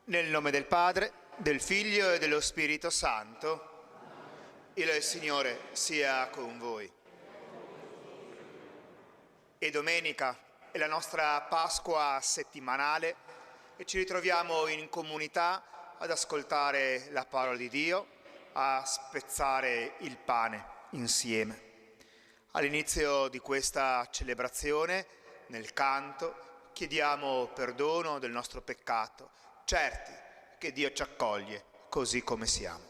Nel nome del Padre, del Figlio e dello Spirito Santo, il Signore sia con voi. E domenica è la nostra Pasqua settimanale e ci ritroviamo in comunità ad ascoltare la parola di Dio, a spezzare il pane insieme. All'inizio di questa celebrazione, nel canto, chiediamo perdono del nostro peccato, certi che Dio ci accoglie così come siamo.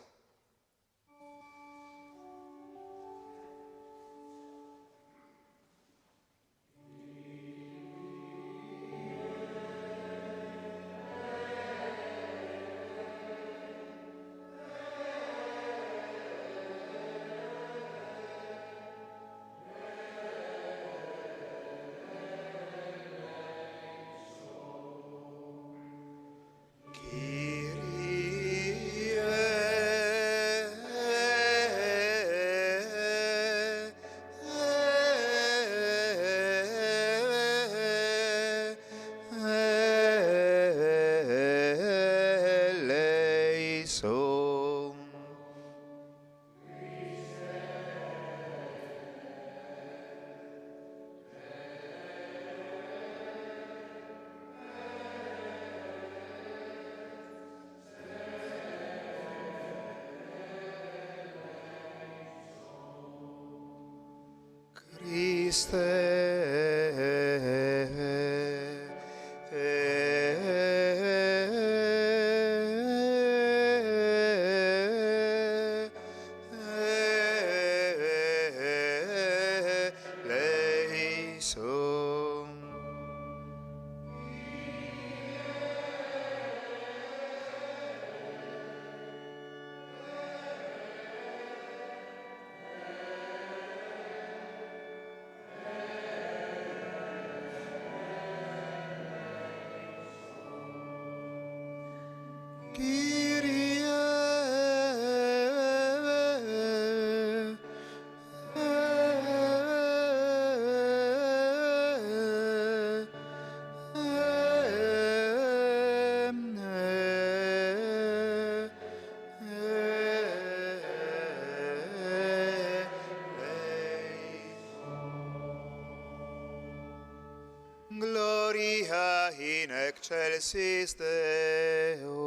excelsis Deo.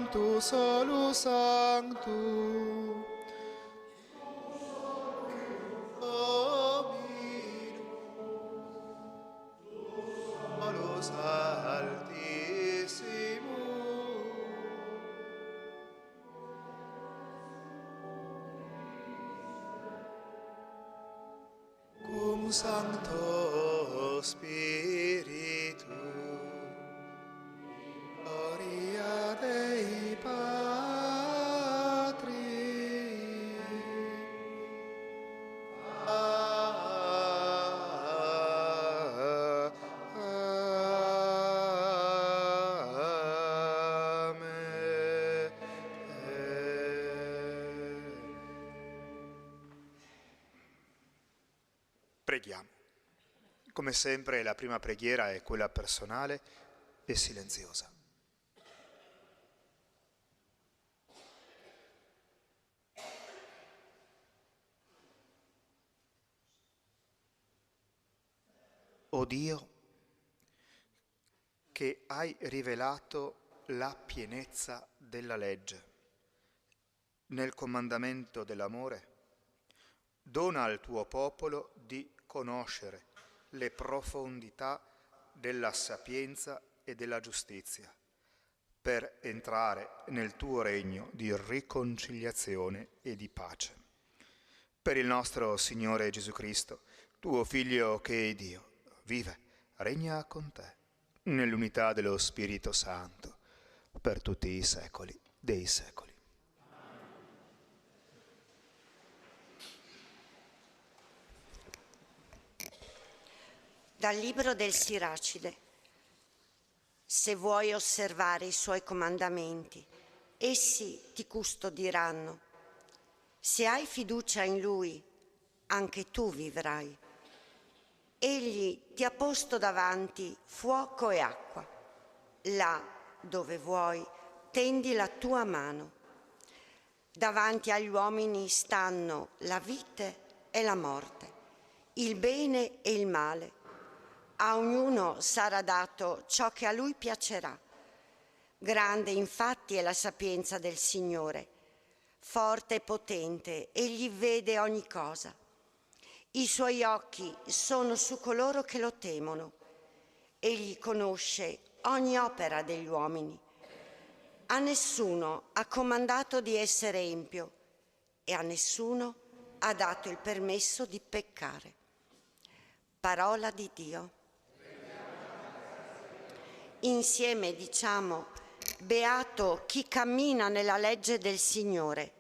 Tu solus sanctum, solus altissimum, cum Sancto Spiritu, gloria Dei Patri, Preghiamo. Come sempre la prima preghiera è quella personale e silenziosa. O Dio, che hai rivelato la pienezza della legge nel comandamento dell'amore, dona al tuo popolo di conoscere le profondità della sapienza e della giustizia, per entrare nel tuo regno di riconciliazione e di pace. Per il nostro Signore Gesù Cristo, tuo Figlio che è Dio, vive, regna con te, nell'unità dello Spirito Santo, per tutti i secoli dei secoli. Dal libro del Siracide. Se vuoi osservare i suoi comandamenti, essi ti custodiranno. Se hai fiducia in Lui, anche tu vivrai. Egli ti ha posto davanti fuoco e acqua. Là dove vuoi, tendi la tua mano. Davanti agli uomini stanno la vite e la morte, il bene e il male. A ognuno sarà dato ciò che a lui piacerà. Grande infatti è la sapienza del Signore, forte e potente, egli vede ogni cosa. I suoi occhi sono su coloro che lo temono, egli conosce ogni opera degli uomini. A nessuno ha comandato di essere empio e a nessuno ha dato il permesso di peccare. Parola di Dio. Insieme diciamo: beato chi cammina nella legge del Signore.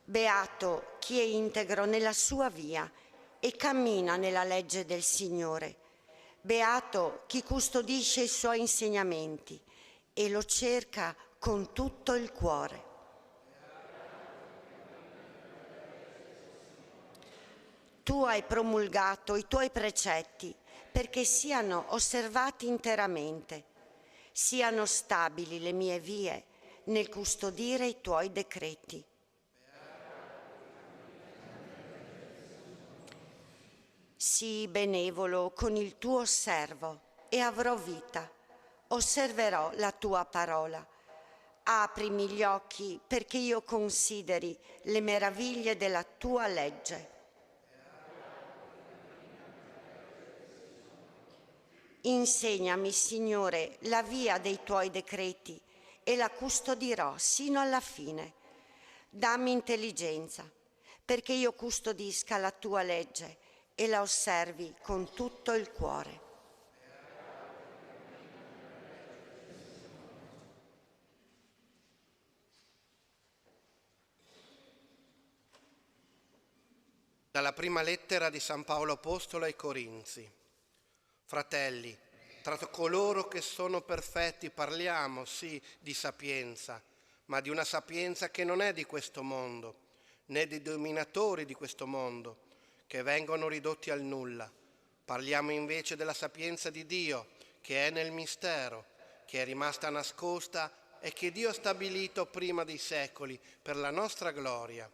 Beato chi è integro nella sua via e cammina nella legge del Signore. Beato chi custodisce i suoi insegnamenti e lo cerca con tutto il cuore. Tu hai promulgato i tuoi precetti perché siano osservati interamente, siano stabili le mie vie nel custodire i tuoi decreti. Sii benevolo con il tuo servo e avrò vita. Osserverò la tua parola. Aprimi gli occhi perché io consideri le meraviglie della tua legge. Insegnami, Signore, la via dei tuoi decreti e la custodirò sino alla fine. Dammi intelligenza perché io custodisca la tua legge e la osservi con tutto il cuore. Dalla prima lettera di San Paolo Apostolo ai Corinzi. Fratelli, tra coloro che sono perfetti parliamo, sì, di sapienza, ma di una sapienza che non è di questo mondo, né dei dominatori di questo mondo, che vengono ridotti al nulla. Parliamo invece della sapienza di Dio, che è nel mistero, che è rimasta nascosta e che Dio ha stabilito prima dei secoli per la nostra gloria.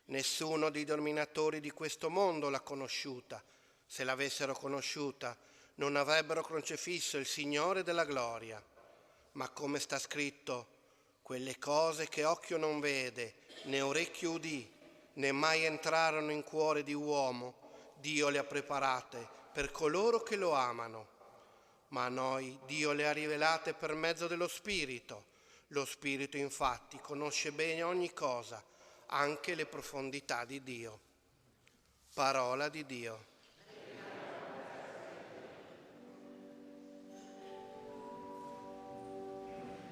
Nessuno dei dominatori di questo mondo l'ha conosciuta. Se l'avessero conosciuta, non avrebbero crocefisso il Signore della gloria. Ma come sta scritto, quelle cose che occhio non vede, né orecchio udì, né mai entrarono in cuore di uomo, Dio le ha preparate per coloro che lo amano. Ma a noi Dio le ha rivelate per mezzo dello Spirito. Lo Spirito infatti conosce bene ogni cosa, anche le profondità di Dio. Parola di Dio.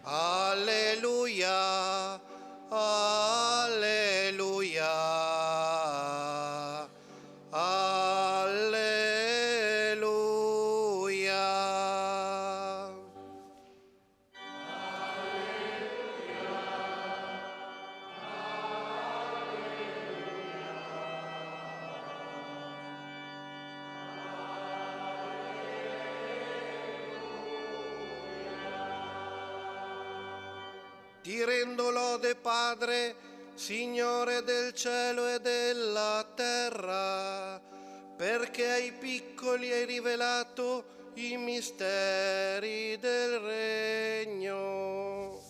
Alleluia, alleluia, alleluia. Ti rendo lode, Padre, Signore del cielo e della terra, perché ai piccoli hai rivelato i misteri del regno.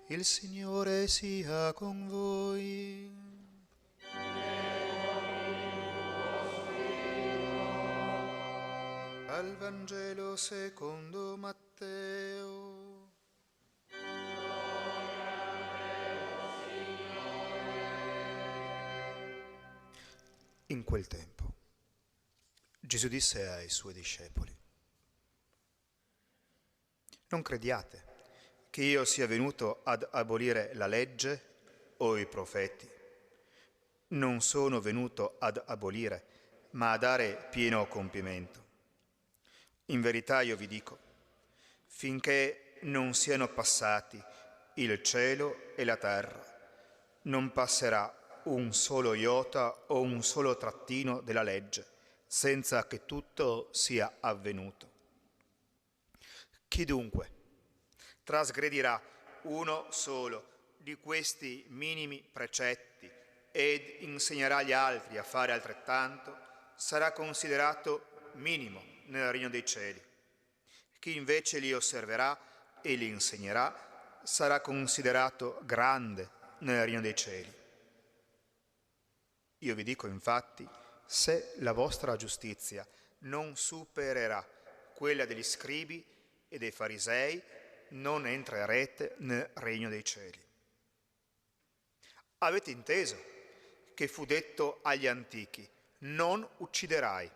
Il Signore sia con voi. Dal Vangelo secondo Matteo. In quel tempo Gesù disse ai suoi discepoli: non crediate che io sia venuto ad abolire la legge o i profeti. Non sono venuto ad abolire, ma a dare pieno compimento. In verità io vi dico, finché non siano passati il cielo e la terra, non passerà un solo iota o un solo trattino della legge, senza che tutto sia avvenuto. Chi dunque trasgredirà uno solo di questi minimi precetti ed insegnerà agli altri a fare altrettanto, sarà considerato minimo nel regno dei cieli. Chi invece li osserverà e li insegnerà sarà considerato grande nel regno dei cieli. Io vi dico infatti, se la vostra giustizia non supererà quella degli scribi e dei farisei, non entrerete nel regno dei cieli. Avete inteso che fu detto agli antichi: non ucciderai.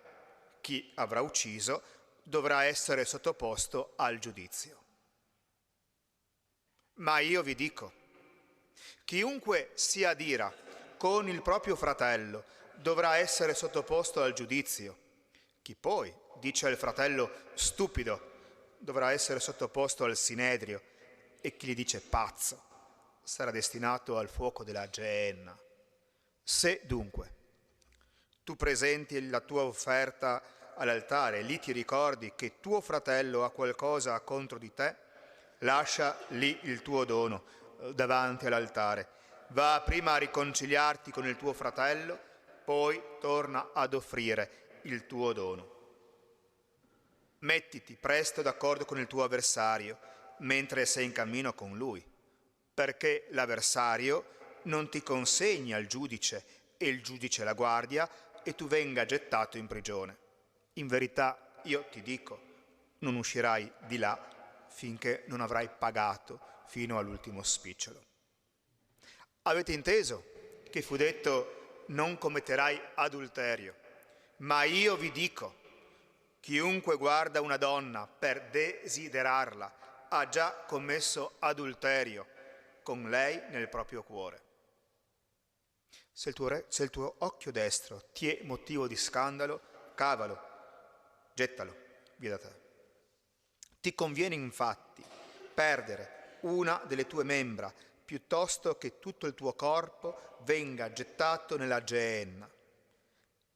Chi avrà ucciso dovrà essere sottoposto al giudizio. Ma io vi dico, chiunque si adira con il proprio fratello dovrà essere sottoposto al giudizio. Chi poi dice al fratello stupido dovrà essere sottoposto al sinedrio, e chi gli dice pazzo sarà destinato al fuoco della Geenna. Se dunque tu presenti la tua offerta all'altare e lì ti ricordi che tuo fratello ha qualcosa contro di te, lascia lì il tuo dono davanti all'altare. Va prima a riconciliarti con il tuo fratello, poi torna ad offrire il tuo dono. Mettiti presto d'accordo con il tuo avversario mentre sei in cammino con lui, perché l'avversario non ti consegni al giudice e il giudice la guardia e tu venga gettato in prigione. In verità io ti dico, non uscirai di là finché non avrai pagato fino all'ultimo spicciolo. Avete inteso che fu detto non commetterai adulterio, ma io vi dico, chiunque guarda una donna per desiderarla ha già commesso adulterio con lei nel proprio cuore. Se il tuo occhio destro ti è motivo di scandalo, cavalo, gettalo via da te. Ti conviene infatti perdere una delle tue membra piuttosto che tutto il tuo corpo venga gettato nella Geenna.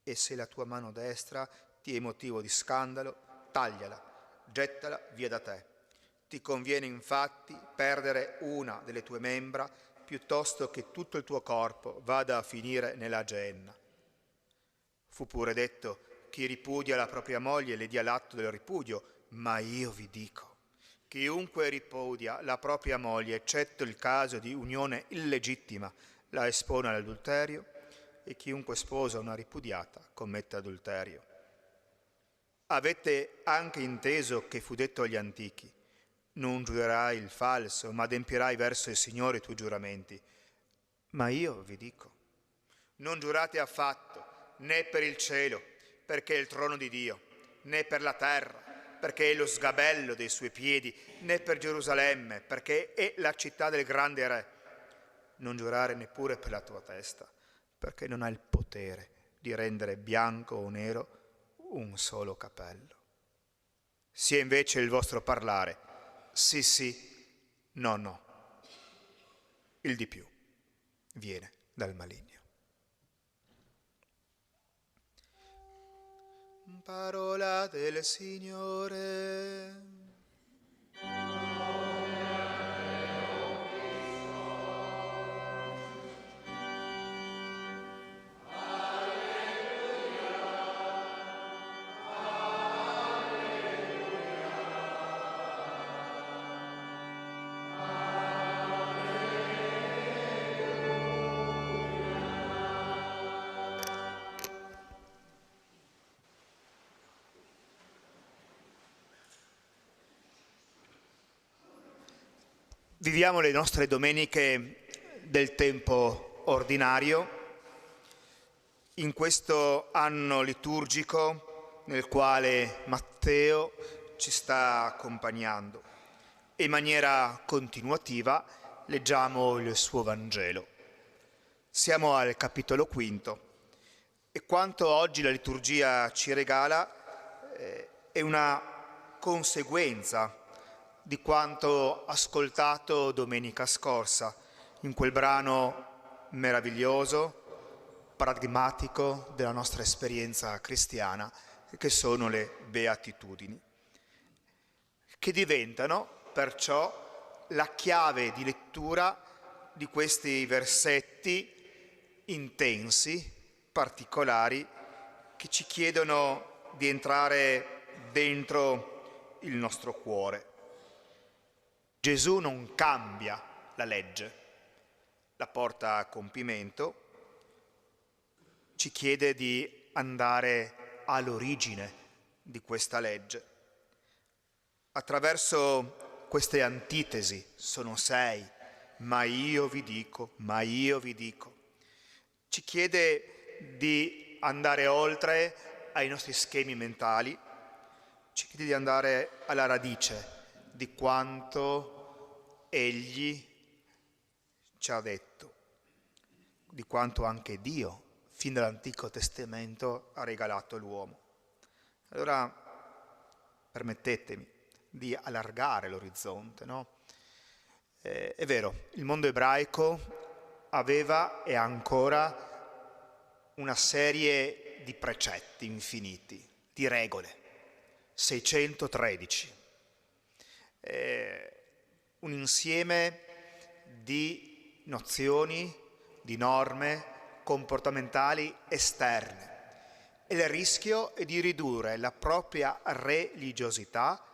E se la tua mano destra ti è motivo di scandalo, tagliala, gettala via da te. Ti conviene infatti perdere una delle tue membra piuttosto che tutto il tuo corpo vada a finire nella Geenna. Fu pure detto: chi ripudia la propria moglie le dia l'atto del ripudio, ma io vi dico, chiunque ripudia la propria moglie, eccetto il caso di unione illegittima, la espone all'adulterio, e chiunque sposa una ripudiata commette adulterio. Avete anche inteso che fu detto agli antichi: non giurerai il falso, ma adempirai verso il Signore i tuoi giuramenti. Ma io vi dico, non giurate affatto, né per il cielo, perché è il trono di Dio, né per la terra, perché è lo sgabello dei suoi piedi, né per Gerusalemme, perché è la città del grande Re. Non giurare neppure per la tua testa, perché non ha il potere di rendere bianco o nero un solo capello. Sia invece il vostro parlare sì sì, no no. Il di più viene dal maligno. Parola del Signore. Viviamo le nostre domeniche del tempo ordinario in questo anno liturgico nel quale Matteo ci sta accompagnando e in maniera continuativa leggiamo il suo Vangelo. Siamo al capitolo 5 e quanto oggi la liturgia ci regala è una conseguenza di quanto ascoltato domenica scorsa in quel brano meraviglioso, pragmatico della nostra esperienza cristiana, che sono le Beatitudini, che diventano perciò la chiave di lettura di questi versetti intensi, particolari, che ci chiedono di entrare dentro il nostro cuore. Gesù non cambia la legge, la porta a compimento, ci chiede di andare all'origine di questa legge. Attraverso queste antitesi, sono 6, ma io vi dico, ci chiede di andare oltre ai nostri schemi mentali, ci chiede di andare alla radice di quanto Egli ci ha detto, di quanto anche Dio, fin dall'Antico Testamento, ha regalato all'uomo. Allora, permettetemi di allargare l'orizzonte, no? È vero, il mondo ebraico aveva e ha ancora una serie di precetti infiniti, di regole, 613, un insieme di nozioni, di norme comportamentali esterne. E il rischio è di ridurre la propria religiosità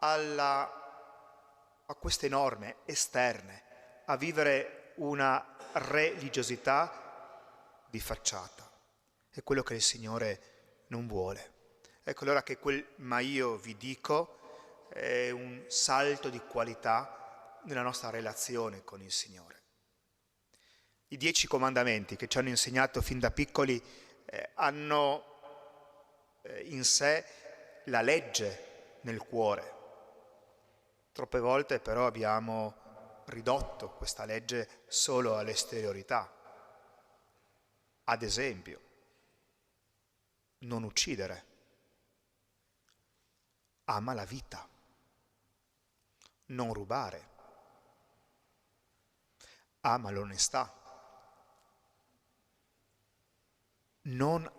a queste norme esterne, a vivere una religiosità di facciata. È quello che il Signore non vuole. Ecco allora che quel "ma io vi dico" è un salto di qualità nella nostra relazione con il Signore. I 10 comandamenti che ci hanno insegnato fin da piccoli hanno in sé la legge nel cuore. Troppe volte però abbiamo ridotto questa legge solo all'esteriorità. Ad esempio, non uccidere, ama la vita, non rubare, ama l'onestà, non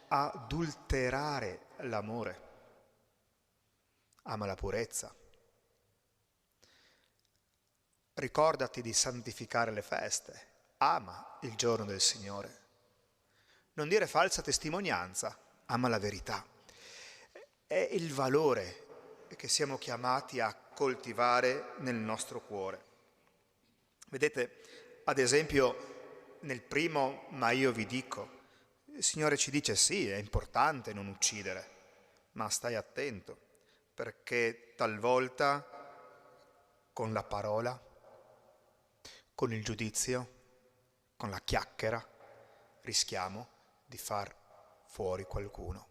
adulterare l'amore, ama la purezza. Ricordati di santificare le feste, ama il giorno del Signore. Non dire falsa testimonianza, ama la verità. È il valore che siamo chiamati a coltivare nel nostro cuore. Vedete, ad esempio, nel primo "ma io vi dico", il Signore ci dice sì, è importante non uccidere, ma stai attento, perché talvolta con la parola, con il giudizio, con la chiacchiera, rischiamo di far fuori qualcuno.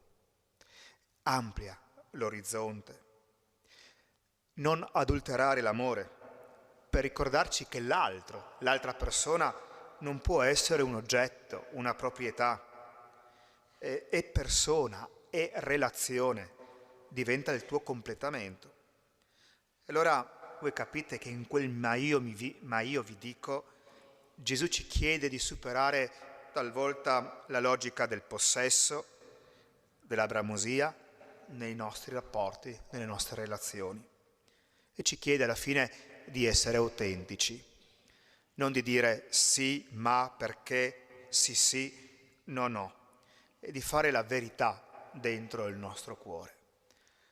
Amplia l'orizzonte. Non adulterare l'amore, per ricordarci che l'altra persona non può essere un oggetto, una proprietà. È persona, è relazione, diventa il tuo completamento. Allora voi capite che in quel ma io vi dico, Gesù ci chiede di superare talvolta la logica del possesso, della bramosia, nei nostri rapporti, nelle nostre relazioni. E ci chiede alla fine di essere autentici, non di dire sì, ma, perché, sì, no, e di fare la verità dentro il nostro cuore.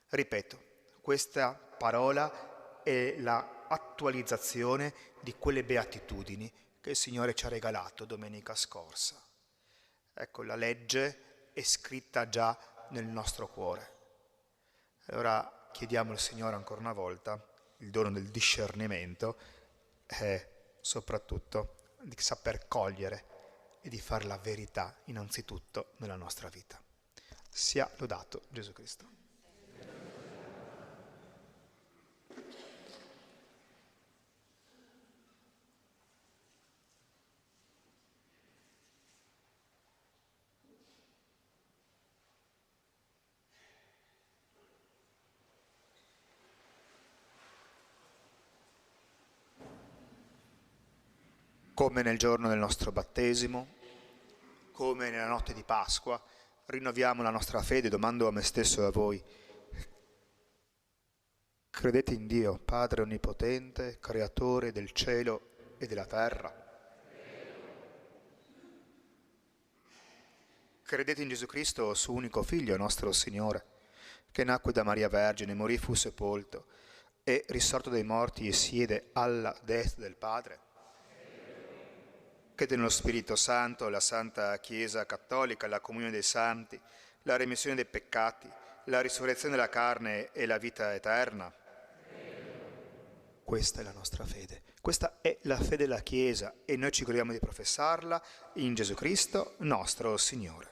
Ripeto, questa parola è la attualizzazione di quelle beatitudini che il Signore ci ha regalato domenica scorsa. Ecco, la legge è scritta già nel nostro cuore. Allora chiediamo al Signore ancora una volta il dono del discernimento e soprattutto di saper cogliere e di fare la verità innanzitutto nella nostra vita. Sia lodato Gesù Cristo. Come nel giorno del nostro battesimo, come nella notte di Pasqua, rinnoviamo la nostra fede. Domando a me stesso e a voi: credete in Dio, Padre Onnipotente, Creatore del cielo e della terra? Credete in Gesù Cristo, suo unico Figlio, nostro Signore, che nacque da Maria Vergine, morì, fu sepolto, e risorto dai morti e siede alla destra del Padre. Crede nello Spirito Santo, la Santa Chiesa Cattolica, la comunione dei santi, la remissione dei peccati, la risurrezione della carne e la vita eterna. Questa è la nostra fede. Questa è la fede della Chiesa e noi ci gloriamo di professarla in Gesù Cristo, nostro Signore.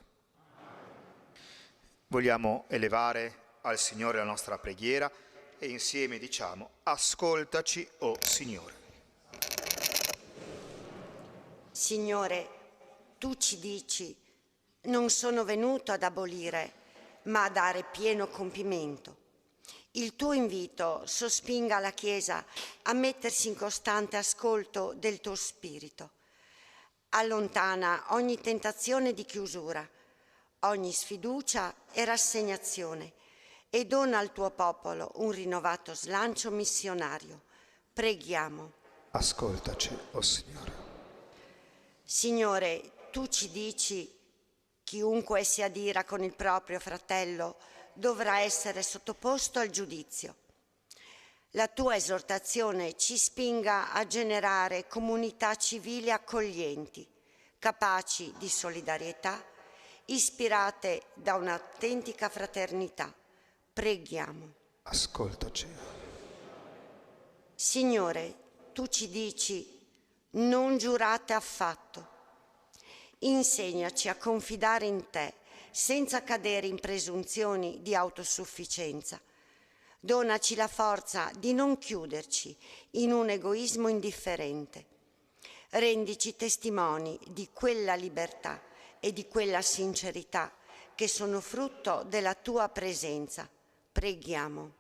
Vogliamo elevare al Signore la nostra preghiera e insieme diciamo: ascoltaci, o Signore. Signore, tu ci dici: non sono venuto ad abolire, ma a dare pieno compimento. Il tuo invito sospinga la Chiesa a mettersi in costante ascolto del tuo Spirito. Allontana ogni tentazione di chiusura, ogni sfiducia e rassegnazione e dona al tuo popolo un rinnovato slancio missionario. Preghiamo. Ascoltaci, o Signore. Signore, tu ci dici: chiunque si adira con il proprio fratello dovrà essere sottoposto al giudizio. La tua esortazione ci spinga a generare comunità civili accoglienti, capaci di solidarietà, ispirate da un'autentica fraternità. Preghiamo. Ascoltaci. Signore, tu ci dici: non giurate affatto. Insegnaci a confidare in te senza cadere in presunzioni di autosufficienza. Donaci la forza di non chiuderci in un egoismo indifferente. Rendici testimoni di quella libertà e di quella sincerità che sono frutto della tua presenza. Preghiamo.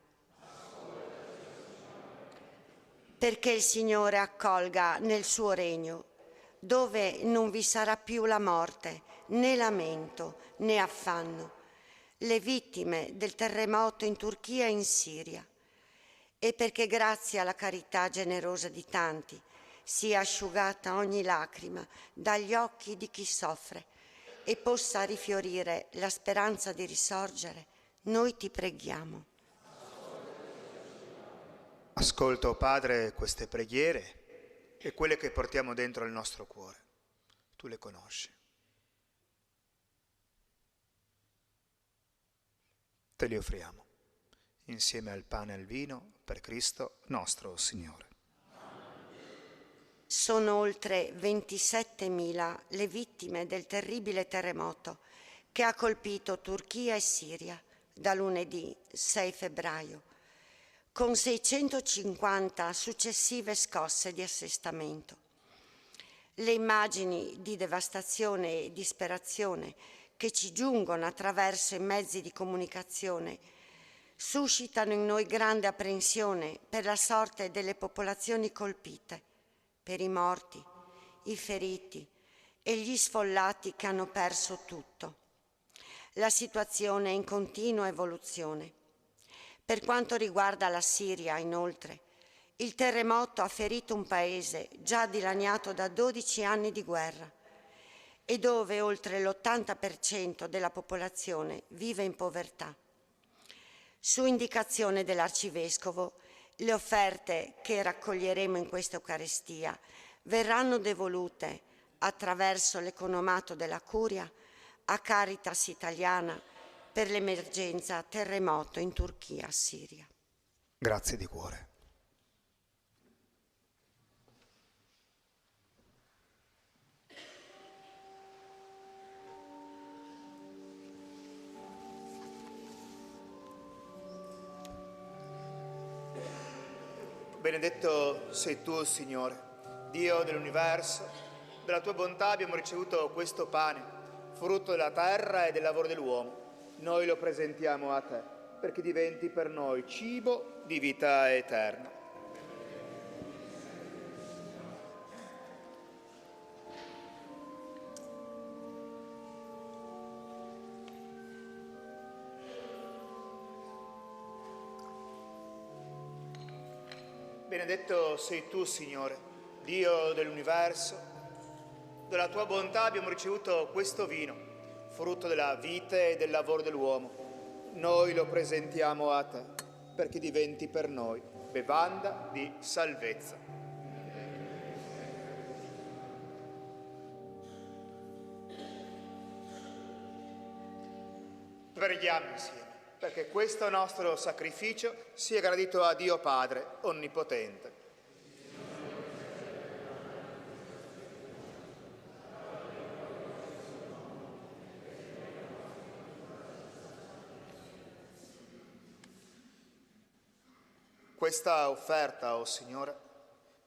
Perché il Signore accolga nel suo regno, dove non vi sarà più la morte, né lamento, né affanno, le vittime del terremoto in Turchia e in Siria, e perché grazie alla carità generosa di tanti sia asciugata ogni lacrima dagli occhi di chi soffre e possa rifiorire la speranza di risorgere, noi ti preghiamo. Ascolta, o Padre, queste preghiere e quelle che portiamo dentro il nostro cuore. Tu le conosci. Te li offriamo, insieme al pane e al vino, per Cristo nostro Signore. Sono oltre 27.000 le vittime del terribile terremoto che ha colpito Turchia e Siria da lunedì 6 febbraio, con 650 successive scosse di assestamento. Le immagini di devastazione e disperazione che ci giungono attraverso i mezzi di comunicazione suscitano in noi grande apprensione per la sorte delle popolazioni colpite, per i morti, i feriti e gli sfollati che hanno perso tutto. La situazione è in continua evoluzione. Per quanto riguarda la Siria, inoltre, il terremoto ha ferito un paese già dilaniato da 12 anni di guerra e dove oltre l'80% della popolazione vive in povertà. Su indicazione dell'Arcivescovo, le offerte che raccoglieremo in questa Eucaristia verranno devolute attraverso l'economato della Curia a Caritas Italiana per l'emergenza terremoto in Turchia e Siria. Grazie di cuore. Benedetto sei tu, Signore, Dio dell'universo. Dalla tua bontà abbiamo ricevuto questo pane, frutto della terra e del lavoro dell'uomo. Noi lo presentiamo a te, perché diventi per noi cibo di vita eterna. Benedetto sei tu, Signore, Dio dell'universo. Dalla tua bontà abbiamo ricevuto questo vino, frutto della vite e del lavoro dell'uomo, noi lo presentiamo a te, perché diventi per noi bevanda di salvezza. Preghiamo insieme, perché questo nostro sacrificio sia gradito a Dio Padre Onnipotente. Questa offerta, o Signore,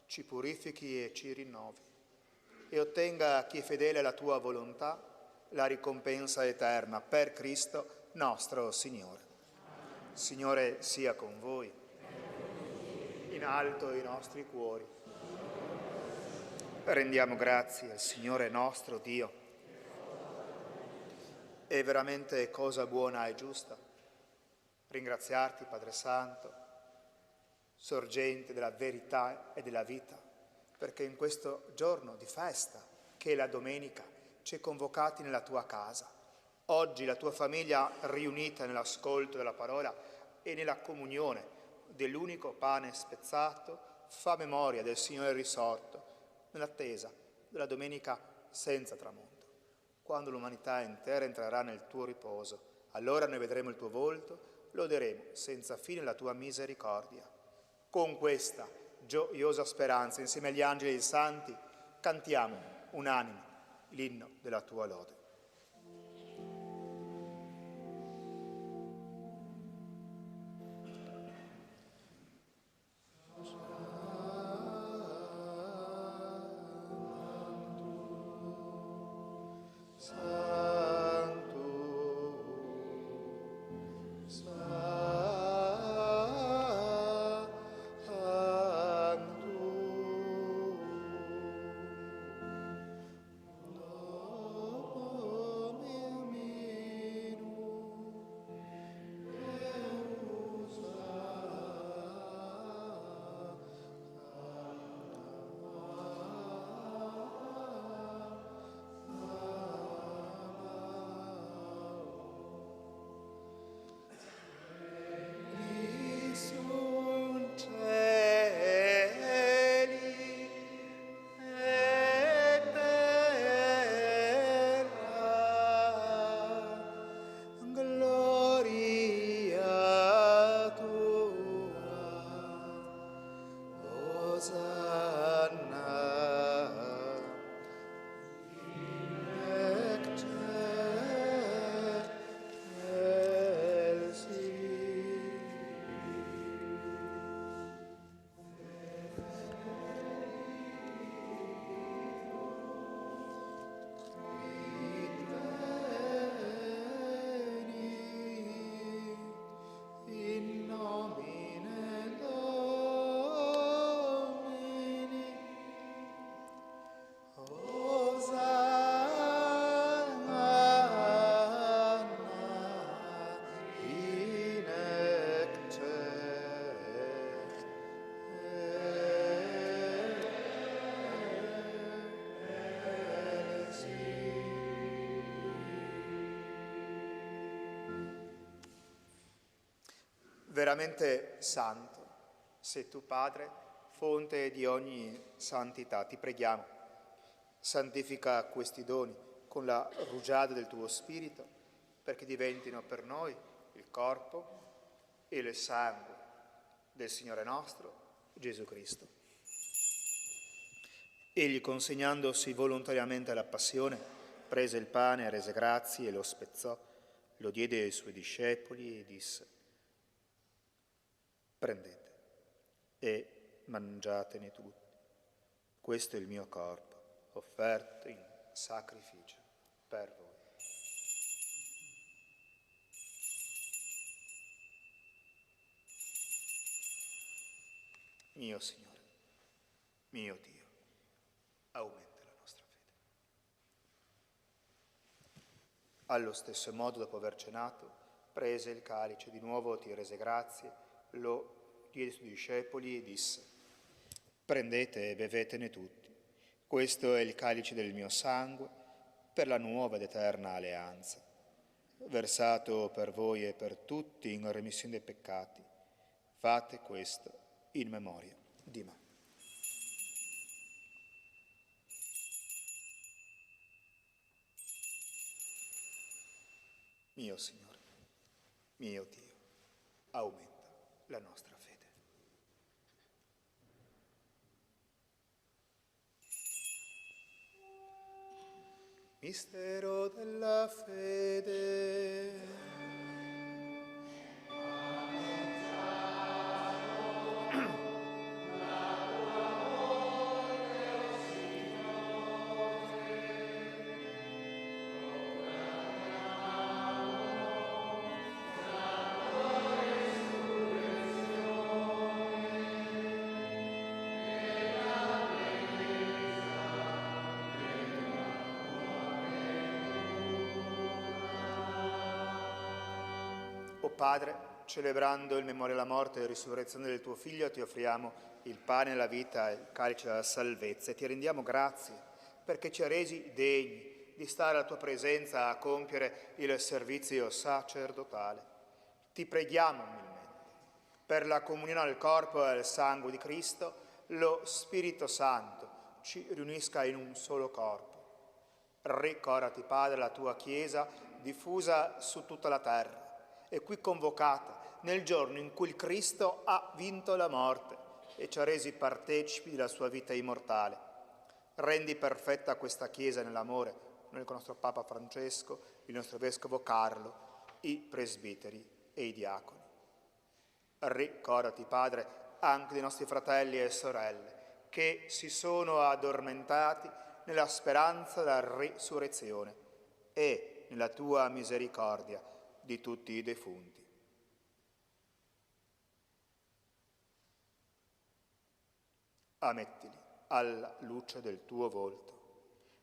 ci purifichi e ci rinnovi e ottenga a chi è fedele alla tua volontà la ricompensa eterna per Cristo nostro Signore. Signore sia con voi, in alto i nostri cuori. Rendiamo grazie al Signore nostro Dio. È veramente cosa buona e giusta ringraziarti, Padre Santo, sorgente della verità e della vita, perché in questo giorno di festa, che è la domenica, ci hai convocati nella tua casa. Oggi la tua famiglia riunita nell'ascolto della parola e nella comunione dell'unico pane spezzato fa memoria del Signore risorto, nell'attesa della domenica senza tramonto. Quando l'umanità intera entrerà nel tuo riposo, allora noi vedremo il tuo volto, loderemo senza fine la tua misericordia. Con questa gioiosa speranza, insieme agli angeli e ai santi, cantiamo unanimi l'inno della tua lode. Veramente santo sei tu, Padre, fonte di ogni santità. Ti preghiamo, santifica questi doni con la rugiada del tuo Spirito, perché diventino per noi il corpo e il sangue del Signore nostro, Gesù Cristo. Egli, consegnandosi volontariamente alla passione, prese il pane, rese grazie e lo spezzò, lo diede ai suoi discepoli e disse: prendete e mangiatene tutti. Questo è il mio corpo, offerto in sacrificio per voi. Mio Signore, mio Dio, aumenta la nostra fede. Allo stesso modo, dopo aver cenato, prese il calice, di nuovo ti rese grazie, lo diede ai suoi discepoli e disse: prendete e bevetene tutti. Questo è il calice del mio sangue per la nuova ed eterna alleanza. versato per voi e per tutti in remissione dei peccati. Fate questo in memoria di me. Mio Signore, mio Dio, aumenta la nostra fede. Mistero della fede. O Padre, celebrando il memoria della morte e la risurrezione del tuo Figlio, ti offriamo il pane della vita e il calice della salvezza e ti rendiamo grazie perché ci ha resi degni di stare alla tua presenza a compiere il servizio sacerdotale. Ti preghiamo umilmente per la comunione al corpo e al sangue di Cristo, lo Spirito Santo ci riunisca in un solo corpo. Ricordati, Padre, la tua Chiesa diffusa su tutta la terra e qui convocata nel giorno in cui il Cristo ha vinto la morte e ci ha resi partecipi della sua vita immortale. Rendi perfetta questa Chiesa nell'amore, noi con il nostro Papa Francesco, il nostro Vescovo Carlo, i presbiteri e i diaconi. Ricordati, Padre, anche dei nostri fratelli e sorelle che si sono addormentati nella speranza della risurrezione e nella tua misericordia di tutti i defunti. Ammettili alla luce del tuo volto.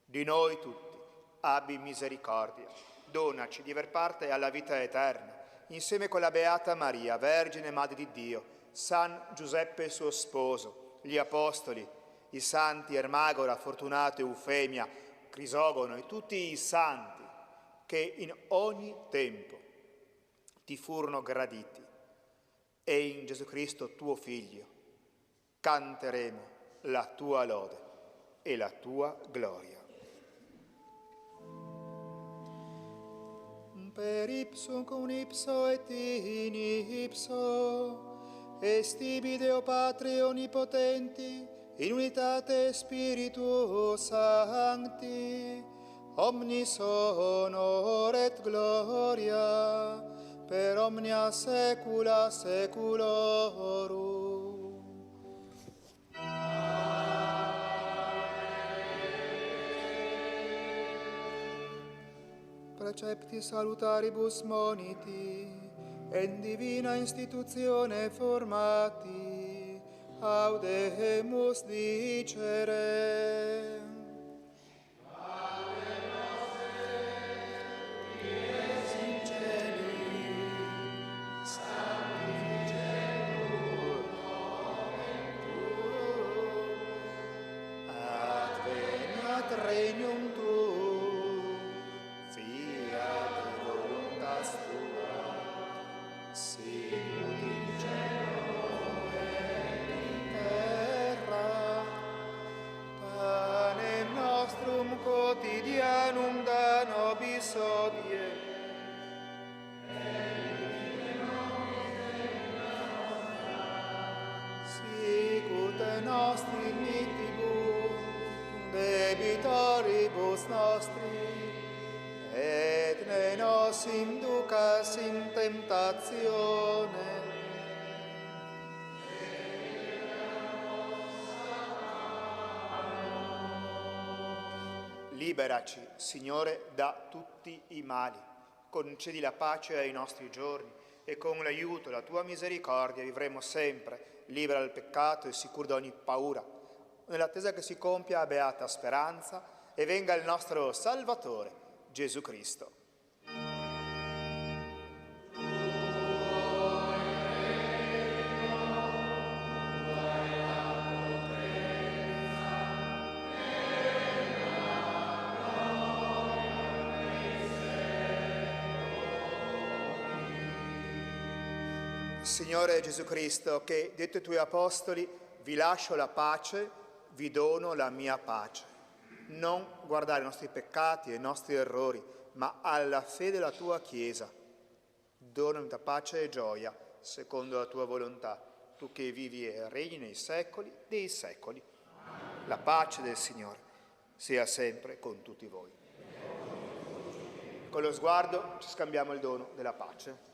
Di noi tutti abbi misericordia, donaci di aver parte alla vita eterna, insieme con la Beata Maria, Vergine Madre di Dio, San Giuseppe suo sposo, gli Apostoli, i santi Ermagora, Fortunato, Eufemia, Crisogono e tutti i santi che in ogni tempo ti furono graditi, e in Gesù Cristo tuo Figlio canteremo la tua lode e la tua gloria. Per ipsum cum ipso et in ipso estibi Deo Patri onnipotenti in unitate Spiritu Sancti omnis honor et gloria per omnia saecula saeculorum. Precepti salutaribus moniti, en divina institutione formati, audemus dicere. Regnum tuum, fiat voluntas tua, sicut in cielo et in terra. Panem nostrum quotidianum da nobis hodie, sicut nostri mitibus debitoribus nostri, et ne nos inducas in tentatione, liberaci, Signore, da tutti i mali, concedi la pace ai nostri giorni e con l'aiuto della tua misericordia vivremo sempre liberi dal peccato e sicuri da ogni paura, nell'attesa che si compia beata speranza e venga il nostro Salvatore, Gesù Cristo. Signore Gesù Cristo, che detto ai tuoi apostoli, vi lascio la pace, vi dono la mia pace. Non guardare i nostri peccati e i nostri errori, ma alla fede della tua Chiesa. Donami la pace e gioia, secondo la tua volontà, tu che vivi e regni nei secoli dei secoli. La pace del Signore sia sempre con tutti voi. Con lo sguardo ci scambiamo il dono della pace.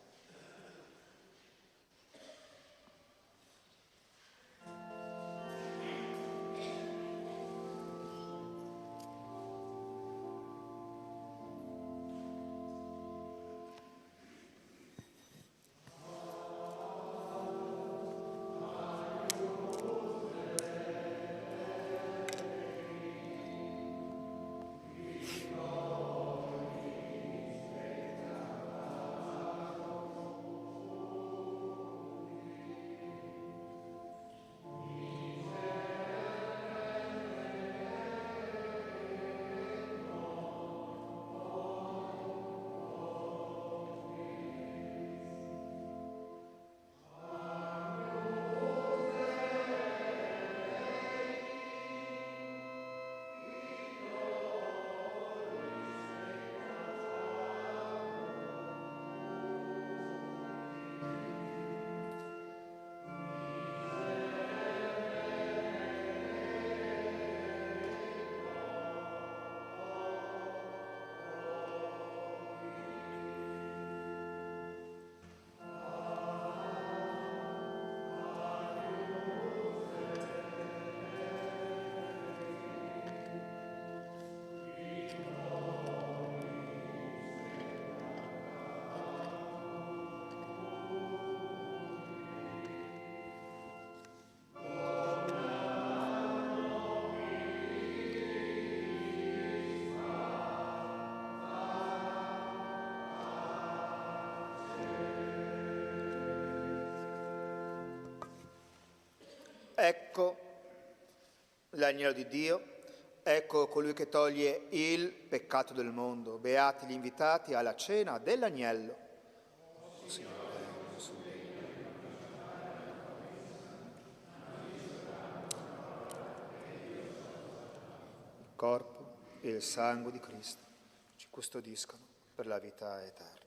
Ecco l'agnello di Dio, ecco colui che toglie il peccato del mondo. Beati gli invitati alla cena dell'agnello. Il corpo e il sangue di Cristo ci custodiscono per la vita eterna.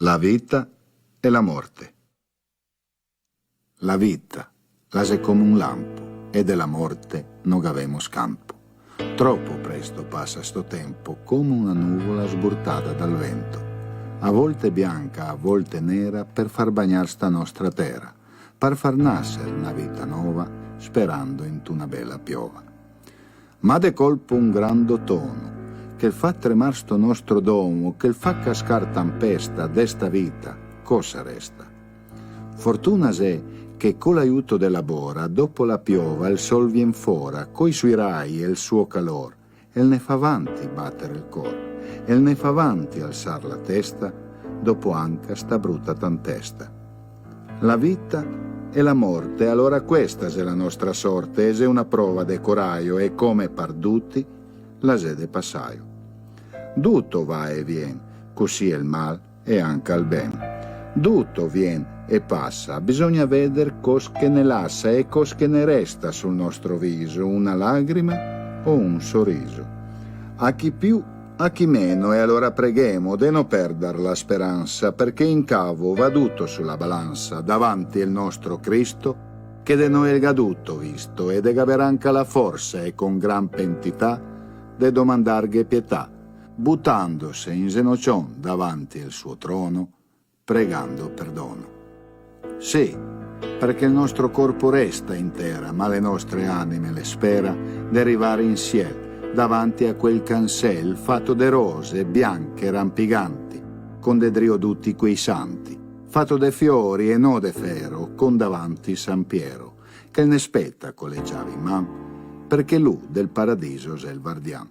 La vita e la morte. La vita lase come un lampo e della morte non avemo scampo. Troppo presto passa sto tempo come una nuvola sburtata dal vento, a volte bianca, a volte nera, per far bagnar sta nostra terra, per far nascere una vita nuova, sperando in una bella piova. Ma de colpo un grande tono che fa tremar sto nostro domo, che fa cascar tempesta d'esta vita, cosa resta? Fortuna se che con l'aiuto della bora, dopo la piova, il sol vien fora, coi suoi rai e il suo calor, e ne fa avanti battere il cor, e ne fa avanti alzar la testa, dopo anche sta brutta tempesta. La vita e la morte, allora questa è la nostra sorte, e una prova de coraio, e come parduti, la sede passaio. Tutto va e vien, così è il mal e anche il ben. Tutto vien e passa, bisogna vedere cos che ne lascia e cos che ne resta sul nostro viso, una lagrima o un sorriso. A chi più, a chi meno, e allora preghemo de non perdere la speranza, perché in cavo va tutto sulla balanza, davanti il nostro Cristo, che de noi è gadutto visto, e de gaver anche la forza e con gran pentità de domandarghe pietà, buttandosi in genocion davanti al suo trono, pregando perdono. Sì, perché il nostro corpo resta intera, ma le nostre anime le spera d'arrivare in ciel, davanti a quel cancel fatto de rose bianche rampiganti, con de drioduti quei santi, fatto de fiori e no de ferro, con davanti San Piero, che ne spetta con le chiavi in man, perché lui del paradiso è il guardian.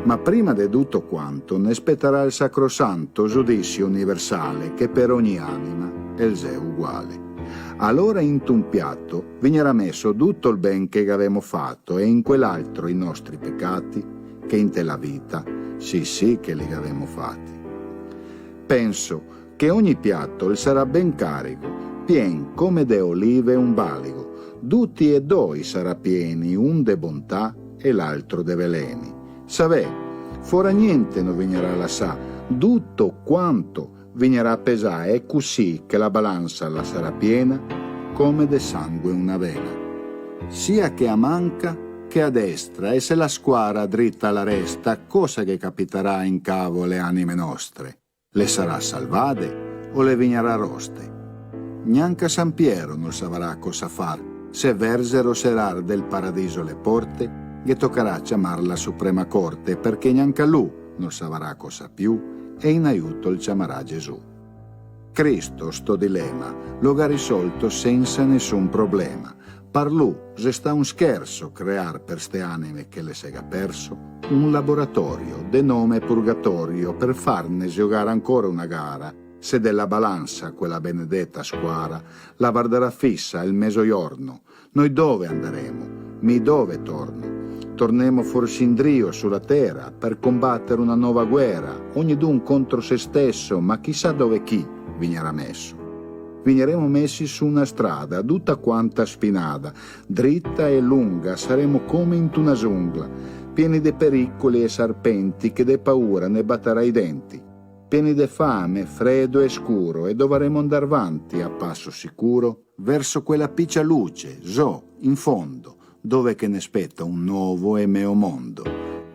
Ma prima di tutto quanto ne spetterà il sacrosanto giudizio universale, che per ogni anima è il sé uguale. Allora in un piatto vignerà messo tutto il ben che avemo fatto, e in quell'altro i nostri peccati, che in te la vita sì che li avemo fatti. Penso che ogni piatto il sarà ben carico, pien come de olive un baligo, tutti e due sarà pieni, un de bontà e l'altro de veleni. Savè, fora niente non vignerà lassà, tutto quanto vignerà a pesare, è così che la balanza la sarà piena come de sangue una vena. Sia che a manca che a destra, e se la squara dritta alla resta, cosa che capiterà in cavo le anime nostre? Le sarà salvate o le vignerà roste? Neanche San Piero non saprà cosa far, se versero serar del paradiso le porte, che toccherà chiamar la Suprema Corte, perché neanche lui non saprà cosa più, e in aiuto il chiamerà Gesù. Cristo sto dilemma lo ha risolto senza nessun problema. Per lui se sta un scherzo crear per ste anime che le sega perso un laboratorio de nome purgatorio, per farne giocare ancora una gara, se della balanza quella benedetta squara la guarderà fissa il mezzogiorno. Noi dove andremo? Mi dove torno? Tornemo forse in drio sulla terra per combattere una nuova guerra, ognidun contro se stesso, ma chissà dove chi vignerà messo. Vigneremo messi su una strada, tutta quanta spinata, dritta e lunga, saremo come in una giungla, pieni di pericoli e serpenti che de paura ne batterà i denti. pieni di fame, freddo e scuro, e dovremo andare avanti a passo sicuro verso quella piccia luce, in fondo, dove che ne aspetta un nuovo e meo mondo.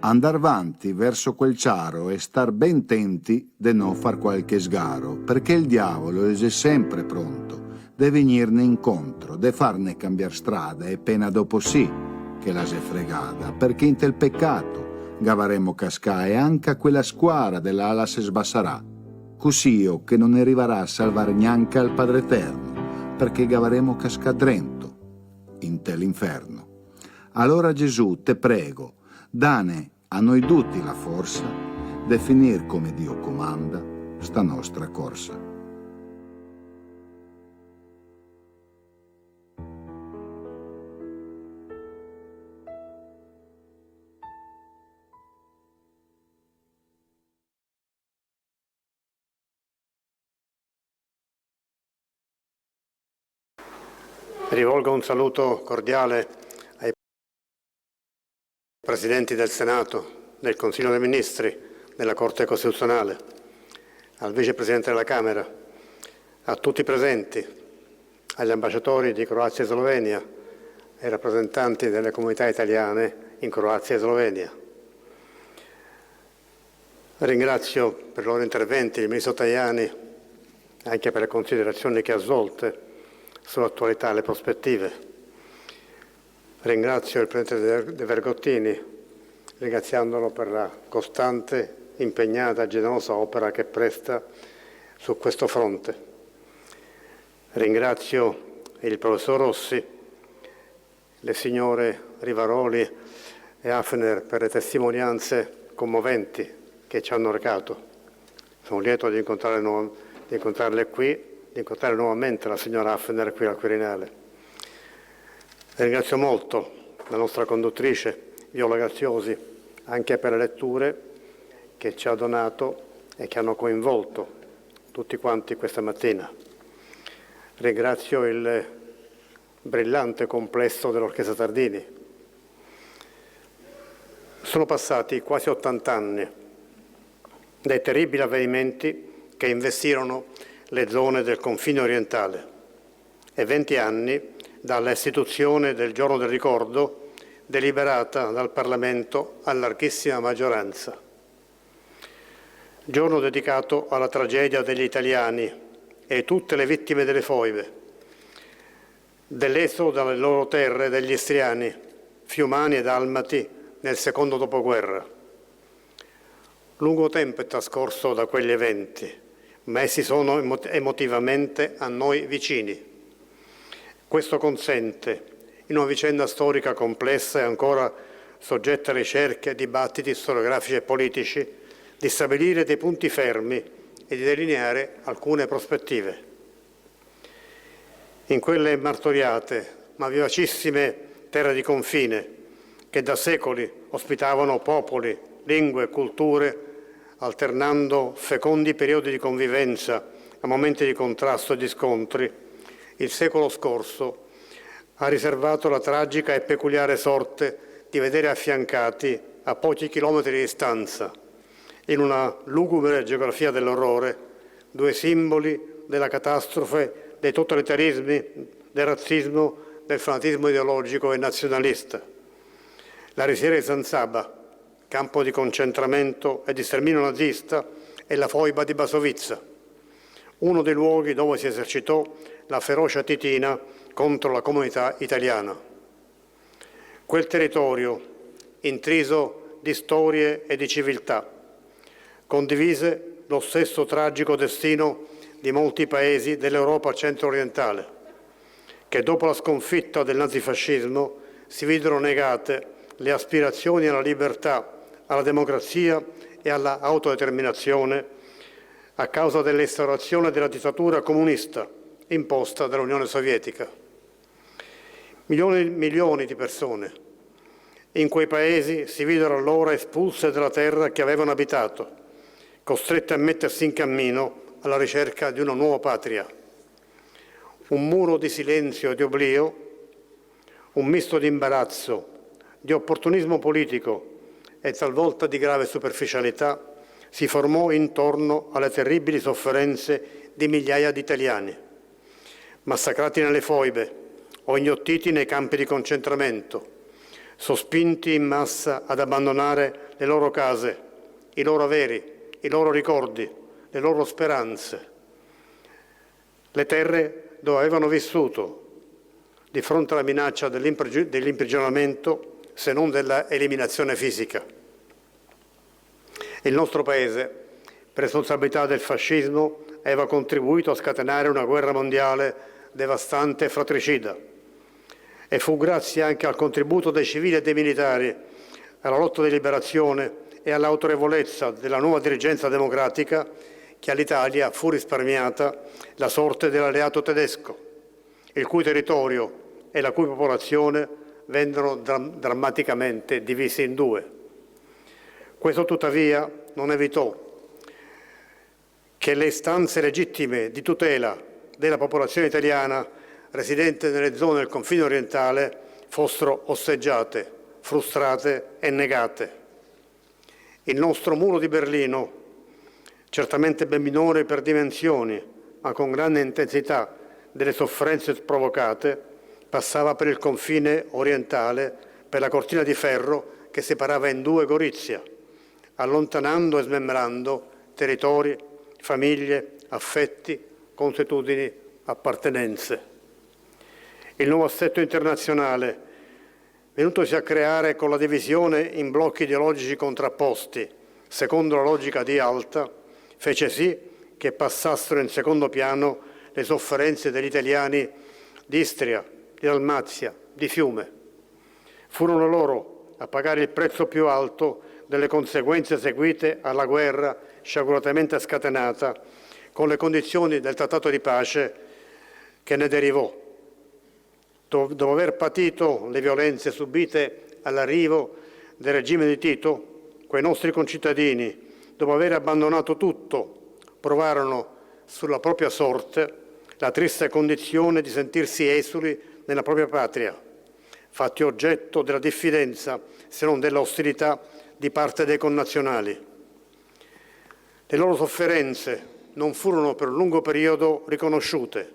Andar avanti verso quel ciaro e star ben attenti di non far qualche sgaro, perché il diavolo è sempre pronto, de venirne incontro, de farne cambiare strada e pena dopo sì che la se fregata, perché in tel peccato gavaremo cascà e anche quella squara dell'ala se sbassarà, così io che non arriverà a salvare neanche al Padre Eterno, perché gavaremo cascà drento in tel inferno. Allora Gesù, te prego, dane a noi tutti la forza de finir come Dio comanda sta nostra corsa. Rivolgo un saluto cordiale ai Presidenti del Senato, del Consiglio dei Ministri, della Corte Costituzionale, al Vicepresidente della Camera, a tutti i presenti, agli ambasciatori di Croazia e Slovenia, ai rappresentanti delle comunità italiane in Croazia e Slovenia. Ringrazio per i loro interventi il Ministro Tajani, anche per le considerazioni che ha svolte sull'attualità e le prospettive. Ringrazio il Presidente De Vergottini, ringraziandolo per la costante, impegnata e generosa opera che presta su questo fronte. Ringrazio il Professor Rossi, le signore Rivaroli e Hafner per le testimonianze commoventi che ci hanno recato. Sono lieto di incontrarle qui, di incontrare nuovamente la signora Hafner qui al Quirinale. Ringrazio molto la nostra conduttrice, Viola Graziosi, anche per le letture che ci ha donato e che hanno coinvolto tutti quanti questa mattina. Ringrazio il brillante complesso dell'Orchestra Tardini. Sono passati quasi 80 anni dai terribili avvenimenti che investirono le zone del confine orientale e 20 anni dalla istituzione del Giorno del Ricordo deliberata dal Parlamento a larghissima maggioranza. Giorno dedicato alla tragedia degli italiani e tutte le vittime delle foibe, dell'esodo dalle loro terre degli istriani, fiumani e dalmati nel secondo dopoguerra. Lungo tempo è trascorso da quegli eventi, ma essi sono emotivamente a noi vicini. Questo consente, in una vicenda storica complessa e ancora soggetta a ricerche, dibattiti storiografici e politici, di stabilire dei punti fermi e di delineare alcune prospettive. In quelle martoriate, ma vivacissime terre di confine, che da secoli ospitavano popoli, lingue e culture, alternando fecondi periodi di convivenza a momenti di contrasto e di scontri, il secolo scorso ha riservato la tragica e peculiare sorte di vedere affiancati a pochi chilometri di distanza, in una lugubre geografia dell'orrore, due simboli della catastrofe dei totalitarismi, del razzismo, del fanatismo ideologico e nazionalista. La risiera di San Saba, campo di concentramento e di sterminio nazista, e la foiba di Basovizza, uno dei luoghi dove si esercitò la ferocia titina contro la comunità italiana. Quel territorio, intriso di storie e di civiltà, condivise lo stesso tragico destino di molti paesi dell'Europa centro-orientale, che dopo la sconfitta del nazifascismo si videro negate le aspirazioni alla libertà, alla democrazia e alla autodeterminazione a causa dell'instaurazione della dittatura comunista imposta dall'Unione Sovietica. Milioni di persone in quei paesi si videro allora espulse dalla terra che avevano abitato, costrette a mettersi in cammino alla ricerca di una nuova patria. Un muro di silenzio e di oblio, un misto di imbarazzo, di opportunismo politico e talvolta di grave superficialità si formò intorno alle terribili sofferenze di migliaia di italiani, massacrati nelle foibe o ignottiti nei campi di concentramento, sospinti in massa ad abbandonare le loro case, i loro averi, i loro ricordi, le loro speranze, le terre dove avevano vissuto, di fronte alla minaccia dell'imprigionamento, se non della eliminazione fisica. Il nostro Paese, per responsabilità del fascismo, aveva contribuito a scatenare una guerra mondiale devastante e fratricida. E fu grazie anche al contributo dei civili e dei militari, alla lotta di liberazione e all'autorevolezza della nuova dirigenza democratica che all'Italia fu risparmiata la sorte dell'alleato tedesco, il cui territorio e la cui popolazione vennero drammaticamente divisi in due. Questo tuttavia non evitò che le istanze legittime di tutela della popolazione italiana residente nelle zone del confine orientale fossero osteggiate, frustrate e negate. Il nostro muro di Berlino, certamente ben minore per dimensioni, ma con grande intensità delle sofferenze provocate, passava per il confine orientale, per la cortina di ferro che separava in due Gorizia, allontanando e smembrando territori, famiglie, affetti, consuetudini, appartenenze. Il nuovo assetto internazionale, venutosi a creare con la divisione in blocchi ideologici contrapposti, secondo la logica di Alta, fece sì che passassero in secondo piano le sofferenze degli italiani di Istria, di Dalmazia, di Fiume. Furono loro a pagare il prezzo più alto delle conseguenze seguite alla guerra sciaguratamente scatenata con le condizioni del trattato di pace che ne derivò. Dopo aver patito le violenze subite all'arrivo del regime di Tito, quei nostri concittadini, dopo aver abbandonato tutto, provarono sulla propria sorte la triste condizione di sentirsi esuli nella propria patria, fatti oggetto della diffidenza, se non della ostilità di parte dei connazionali. Le loro sofferenze non furono per un lungo periodo riconosciute.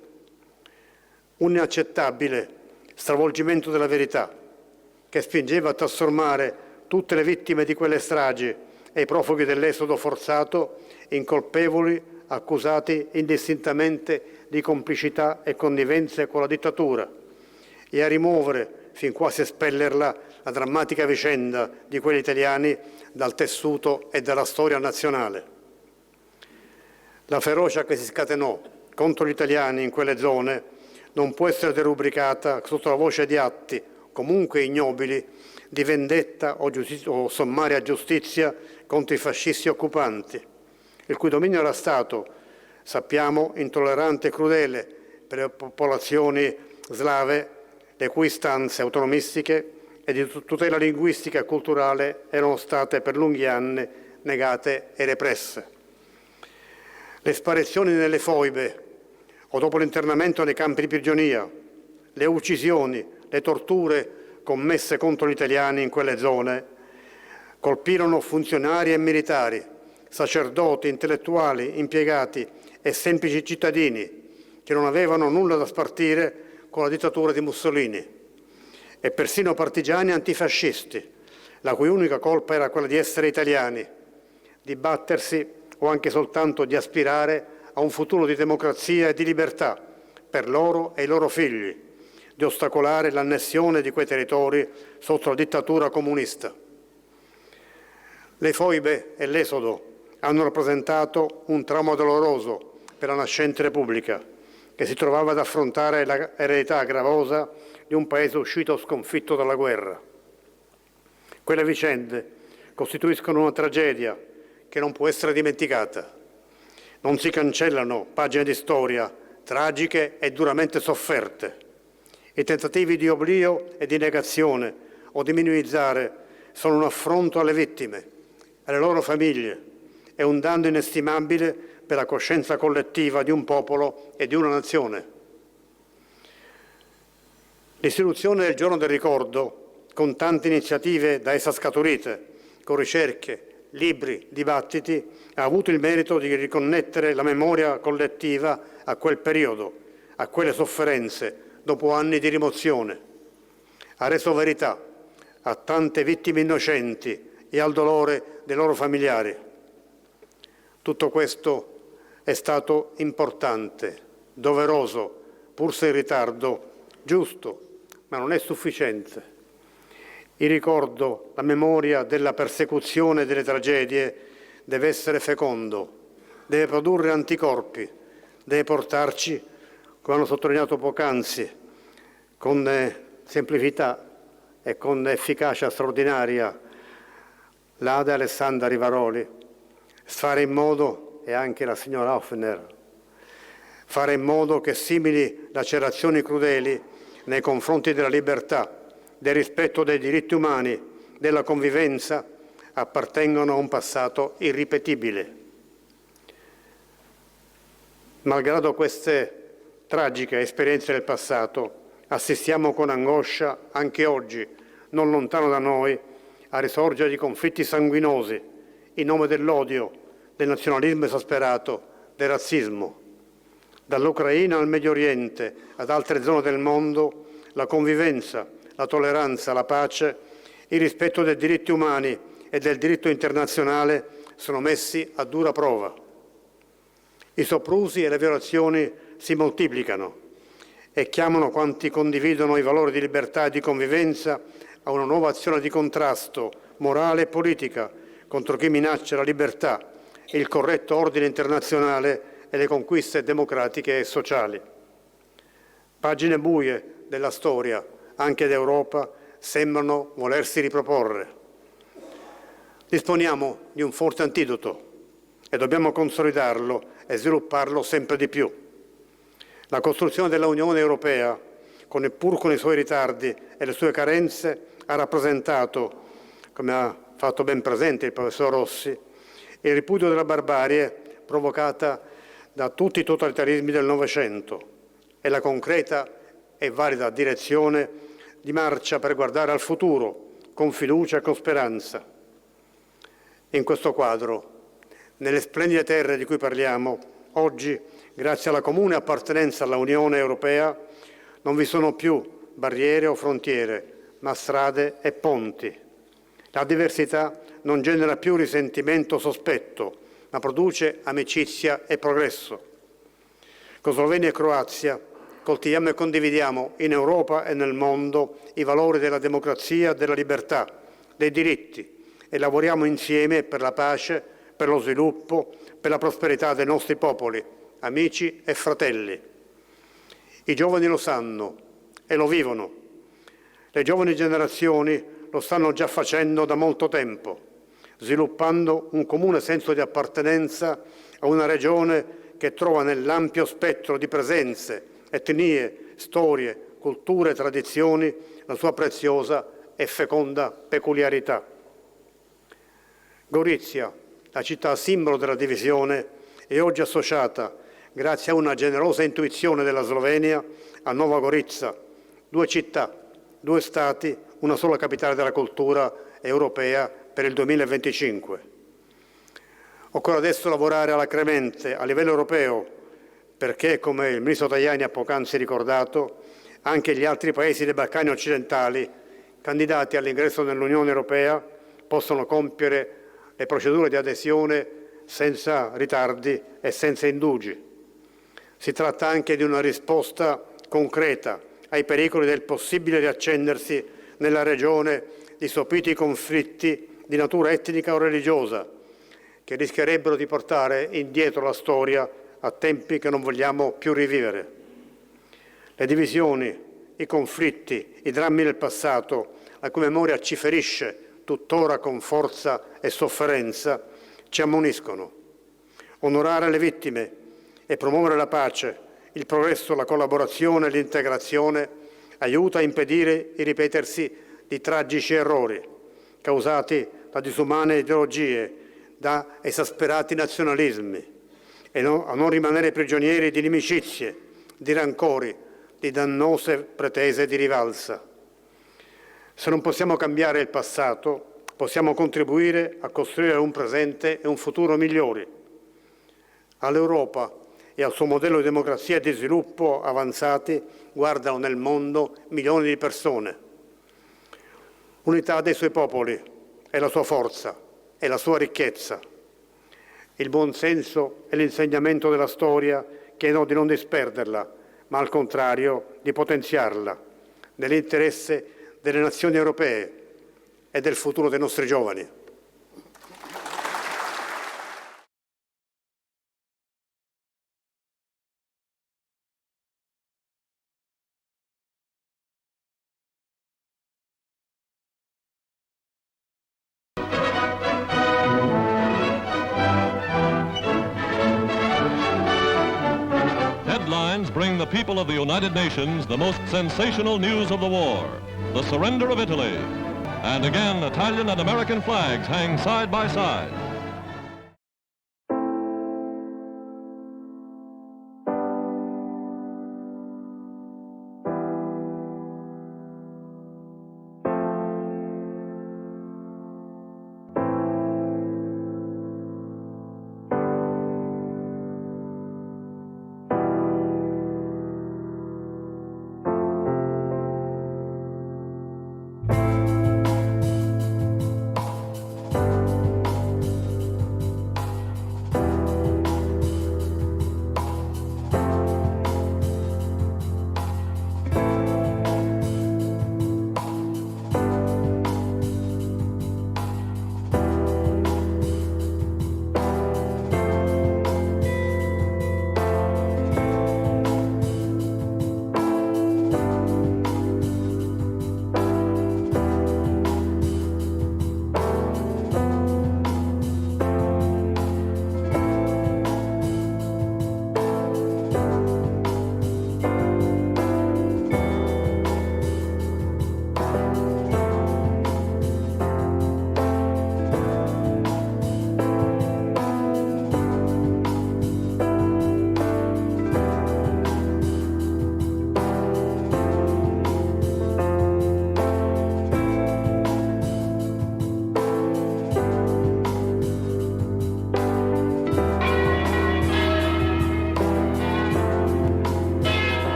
Un inaccettabile stravolgimento della verità che spingeva a trasformare tutte le vittime di quelle stragi e i profughi dell'esodo forzato in colpevoli accusati indistintamente di complicità e connivenze con la dittatura e a rimuovere, fin quasi a espellerla, la drammatica vicenda di quegli italiani dal tessuto e dalla storia nazionale. La ferocia che si scatenò contro gli italiani in quelle zone non può essere derubricata sotto la voce di atti, comunque ignobili, di vendetta o sommaria giustizia contro i fascisti occupanti, il cui dominio era stato, sappiamo, intollerante e crudele per le popolazioni slave, le cui istanze autonomistiche e di tutela linguistica e culturale erano state per lunghi anni negate e represse. Le sparizioni nelle foibe o dopo l'internamento nei campi di prigionia, le uccisioni, le torture commesse contro gli italiani in quelle zone colpirono funzionari e militari, sacerdoti, intellettuali, impiegati e semplici cittadini che non avevano nulla da spartire con la dittatura di Mussolini, e persino partigiani antifascisti, la cui unica colpa era quella di essere italiani, di battersi o anche soltanto di aspirare a un futuro di democrazia e di libertà per loro e i loro figli, di ostacolare l'annessione di quei territori sotto la dittatura comunista. Le foibe e l'esodo hanno rappresentato un trauma doloroso per la nascente Repubblica, che si trovava ad affrontare l'eredità gravosa di un paese uscito sconfitto dalla guerra. Quelle vicende costituiscono una tragedia che non può essere dimenticata. Non si cancellano pagine di storia tragiche e duramente sofferte. I tentativi di oblio e di negazione o di minimizzare sono un affronto alle vittime, alle loro famiglie e un danno inestimabile per la coscienza collettiva di un popolo e di una nazione. L'istituzione del Giorno del Ricordo, con tante iniziative da essa scaturite, con ricerche, libri, dibattiti, ha avuto il merito di riconnettere la memoria collettiva a quel periodo, a quelle sofferenze, dopo anni di rimozione. Ha reso verità a tante vittime innocenti e al dolore dei loro familiari. Tutto questo è stato importante, doveroso, pur se in ritardo, giusto, ma non è sufficiente. Il ricordo, la memoria della persecuzione e delle tragedie deve essere fecondo, deve produrre anticorpi, deve portarci, come hanno sottolineato poc'anzi, con semplicità e con efficacia straordinaria l'Ade Alessandra Rivaroli, fare in modo, e anche la signora Hoffner, fare in modo che simili lacerazioni crudeli nei confronti della libertà, del rispetto dei diritti umani, della convivenza, appartengono a un passato irripetibile. Malgrado queste tragiche esperienze del passato, assistiamo con angoscia anche oggi, non lontano da noi, a risorgere di conflitti sanguinosi in nome dell'odio, del nazionalismo esasperato, del razzismo. Dall'Ucraina al Medio Oriente, ad altre zone del mondo, la convivenza, la tolleranza, la pace, il rispetto dei diritti umani e del diritto internazionale sono messi a dura prova. I soprusi e le violazioni si moltiplicano e chiamano quanti condividono i valori di libertà e di convivenza a una nuova azione di contrasto morale e politica contro chi minaccia la libertà, il corretto ordine internazionale e le conquiste democratiche e sociali. Pagine buie della storia, anche d'Europa, sembrano volersi riproporre. Disponiamo di un forte antidoto e dobbiamo consolidarlo e svilupparlo sempre di più. La costruzione dell'Unione Europea, pur con i suoi ritardi e le sue carenze, ha rappresentato, come ha fatto ben presente il professor Rossi, il ripudio della barbarie provocata da tutti i totalitarismi del Novecento e la concreta e valida direzione di marcia per guardare al futuro con fiducia e con speranza. In questo quadro, nelle splendide terre di cui parliamo, oggi, grazie alla comune appartenenza all'Unione Europea, non vi sono più barriere o frontiere, ma strade e ponti. La diversità non genera più risentimento o sospetto, ma produce amicizia e progresso. Con Slovenia e Croazia coltiviamo e condividiamo in Europa e nel mondo i valori della democrazia, della libertà, dei diritti e lavoriamo insieme per la pace, per lo sviluppo, per la prosperità dei nostri popoli, amici e fratelli. I giovani lo sanno e lo vivono. Le giovani generazioni lo stanno già facendo da molto tempo, sviluppando un comune senso di appartenenza a una regione che trova nell'ampio spettro di presenze, etnie, storie, culture e tradizioni la sua preziosa e feconda peculiarità. Gorizia, la città simbolo della divisione, è oggi associata, grazie a una generosa intuizione della Slovenia, a Nova Gorica, 2 città, 2 stati, una sola capitale della cultura europea per il 2025. Occorre adesso lavorare alacremente a livello europeo perché, come il ministro Tajani ha poc'anzi ricordato, anche gli altri paesi dei Balcani occidentali, candidati all'ingresso nell'Unione Europea, possono compiere le procedure di adesione senza ritardi e senza indugi. Si tratta anche di una risposta concreta ai pericoli del possibile riaccendersi nella regione di sopiti conflitti di natura etnica o religiosa, che rischierebbero di portare indietro la storia a tempi che non vogliamo più rivivere. Le divisioni, i conflitti, i drammi del passato, la cui memoria ci ferisce tuttora con forza e sofferenza, ci ammoniscono. Onorare le vittime e promuovere la pace, il progresso, la collaborazione e l'integrazione aiuta a impedire il ripetersi di tragici errori causati da disumane ideologie, da esasperati nazionalismi e a non rimanere prigionieri di inimicizie, di rancori, di dannose pretese di rivalsa. Se non possiamo cambiare il passato, possiamo contribuire a costruire un presente e un futuro migliori. All'Europa e al suo modello di democrazia e di sviluppo avanzati guardano nel mondo milioni di persone. L'unità dei suoi popoli è la sua forza, è la sua ricchezza. Il buon senso e l'insegnamento della storia chiedono di non disperderla, ma al contrario di potenziarla, nell'interesse delle nazioni europee e del futuro dei nostri giovani. Headlines bring the people of the United Nations the most sensational news of the war, the surrender of Italy. And again, Italian and American flags hang side by side.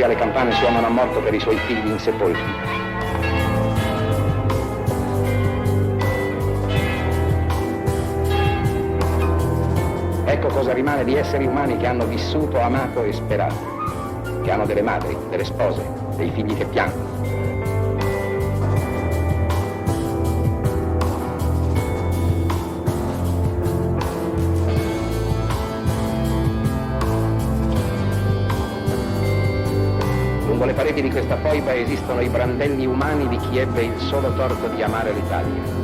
alle campane suonano a morto per i suoi figli insepolti. Ecco cosa rimane di esseri umani che hanno vissuto, amato e sperato, che hanno delle madri, delle spose, dei figli che piangono. Lungo le pareti di questa foiba esistono i brandelli umani di chi ebbe il solo torto di amare l'Italia.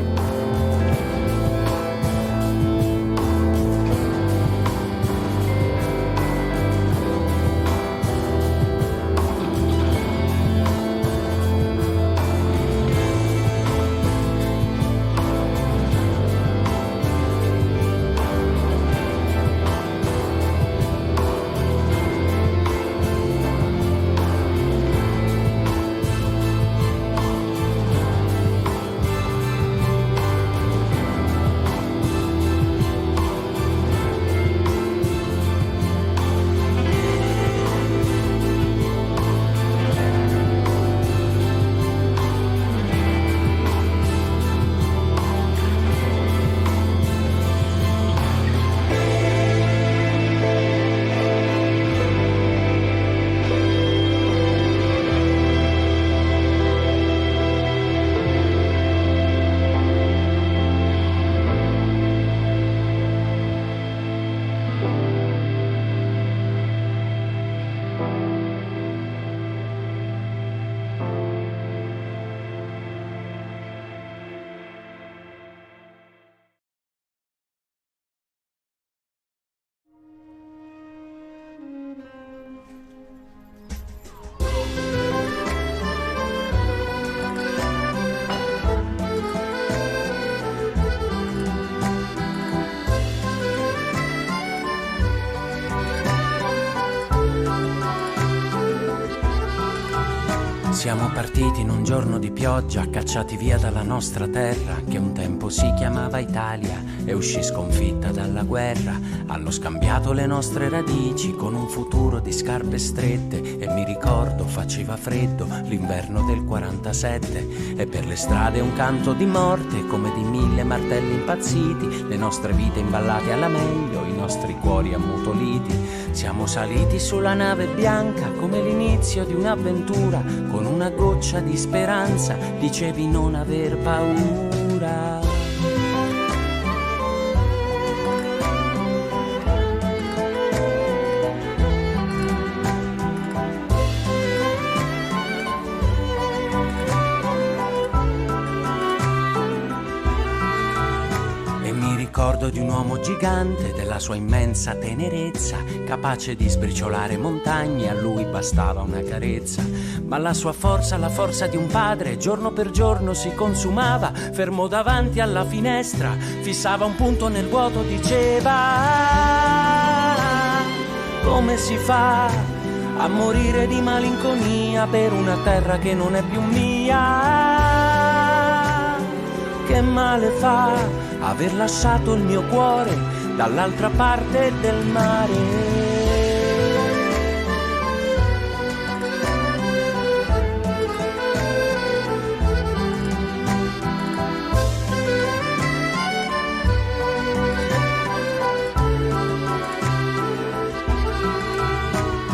Siamo partiti in un giorno di pioggia, cacciati via dalla nostra terra, che un tempo si chiamava Italia, e uscì sconfitta dalla guerra. Hanno scambiato le nostre radici con un futuro di scarpe strette, e mi ricordo faceva freddo l'inverno del 47, e per le strade un canto di morte come di 1000 martelli impazziti, le nostre vite imballate alla meglio, i nostri cuori ammutoliti. Siamo saliti sulla nave bianca come l'inizio di un'avventura, con una goccia di speranza dicevi non aver paura. Ricordo di un uomo gigante, della sua immensa tenerezza, capace di sbriciolare montagne, a lui bastava una carezza. Ma la sua forza, la forza di un padre, giorno per giorno si consumava, fermo davanti alla finestra, fissava un punto nel vuoto, diceva: come si fa a morire di malinconia per una terra che non è più mia? Che male fa aver lasciato il mio cuore dall'altra parte del mare.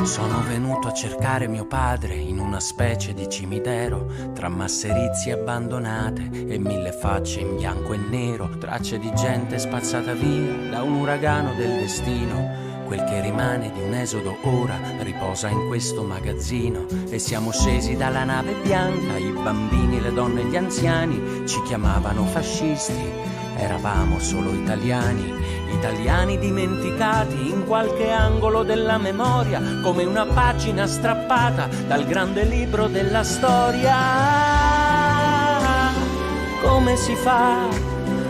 Sono venuto a cercare mio padre in una specie di cimitero, tra masserizie abbandonate e 1000 facce in bianco e nero, tracce di gente spazzata via da un uragano del destino. Quel che rimane di un esodo ora riposa in questo magazzino, e siamo scesi dalla nave bianca, i bambini, le donne e gli anziani ci chiamavano fascisti. Eravamo solo italiani, italiani dimenticati in qualche angolo della memoria, come una pagina strappata dal grande libro della storia. Come si fa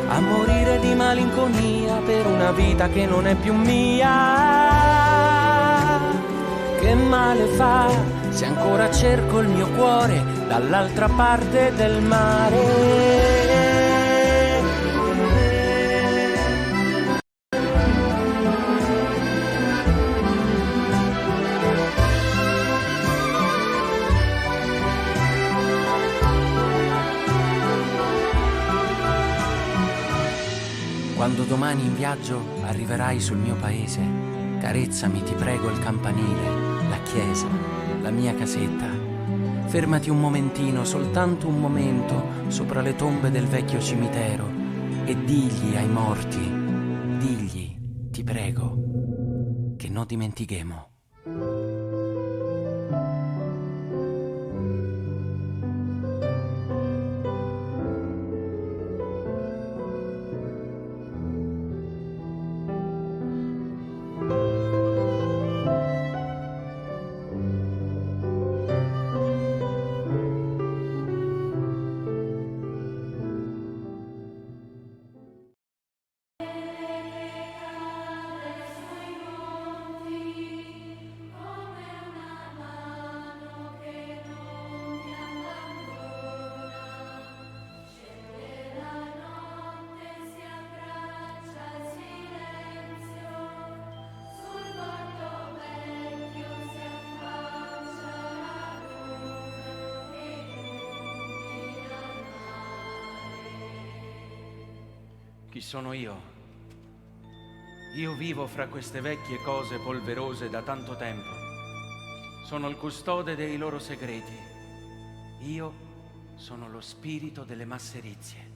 a morire di malinconia per una vita che non è più mia? Che male fa se ancora cerco il mio cuore dall'altra parte del mare? Quando domani in viaggio arriverai sul mio paese, carezzami, ti prego, il campanile, la chiesa, la mia casetta. Fermati un momentino, soltanto un momento, sopra le tombe del vecchio cimitero, e digli ai morti, digli, ti prego, che non dimentichemo. Chi sono io? Io vivo fra queste vecchie cose polverose da tanto tempo. Sono il custode dei loro segreti. Io sono lo spirito delle masserizie.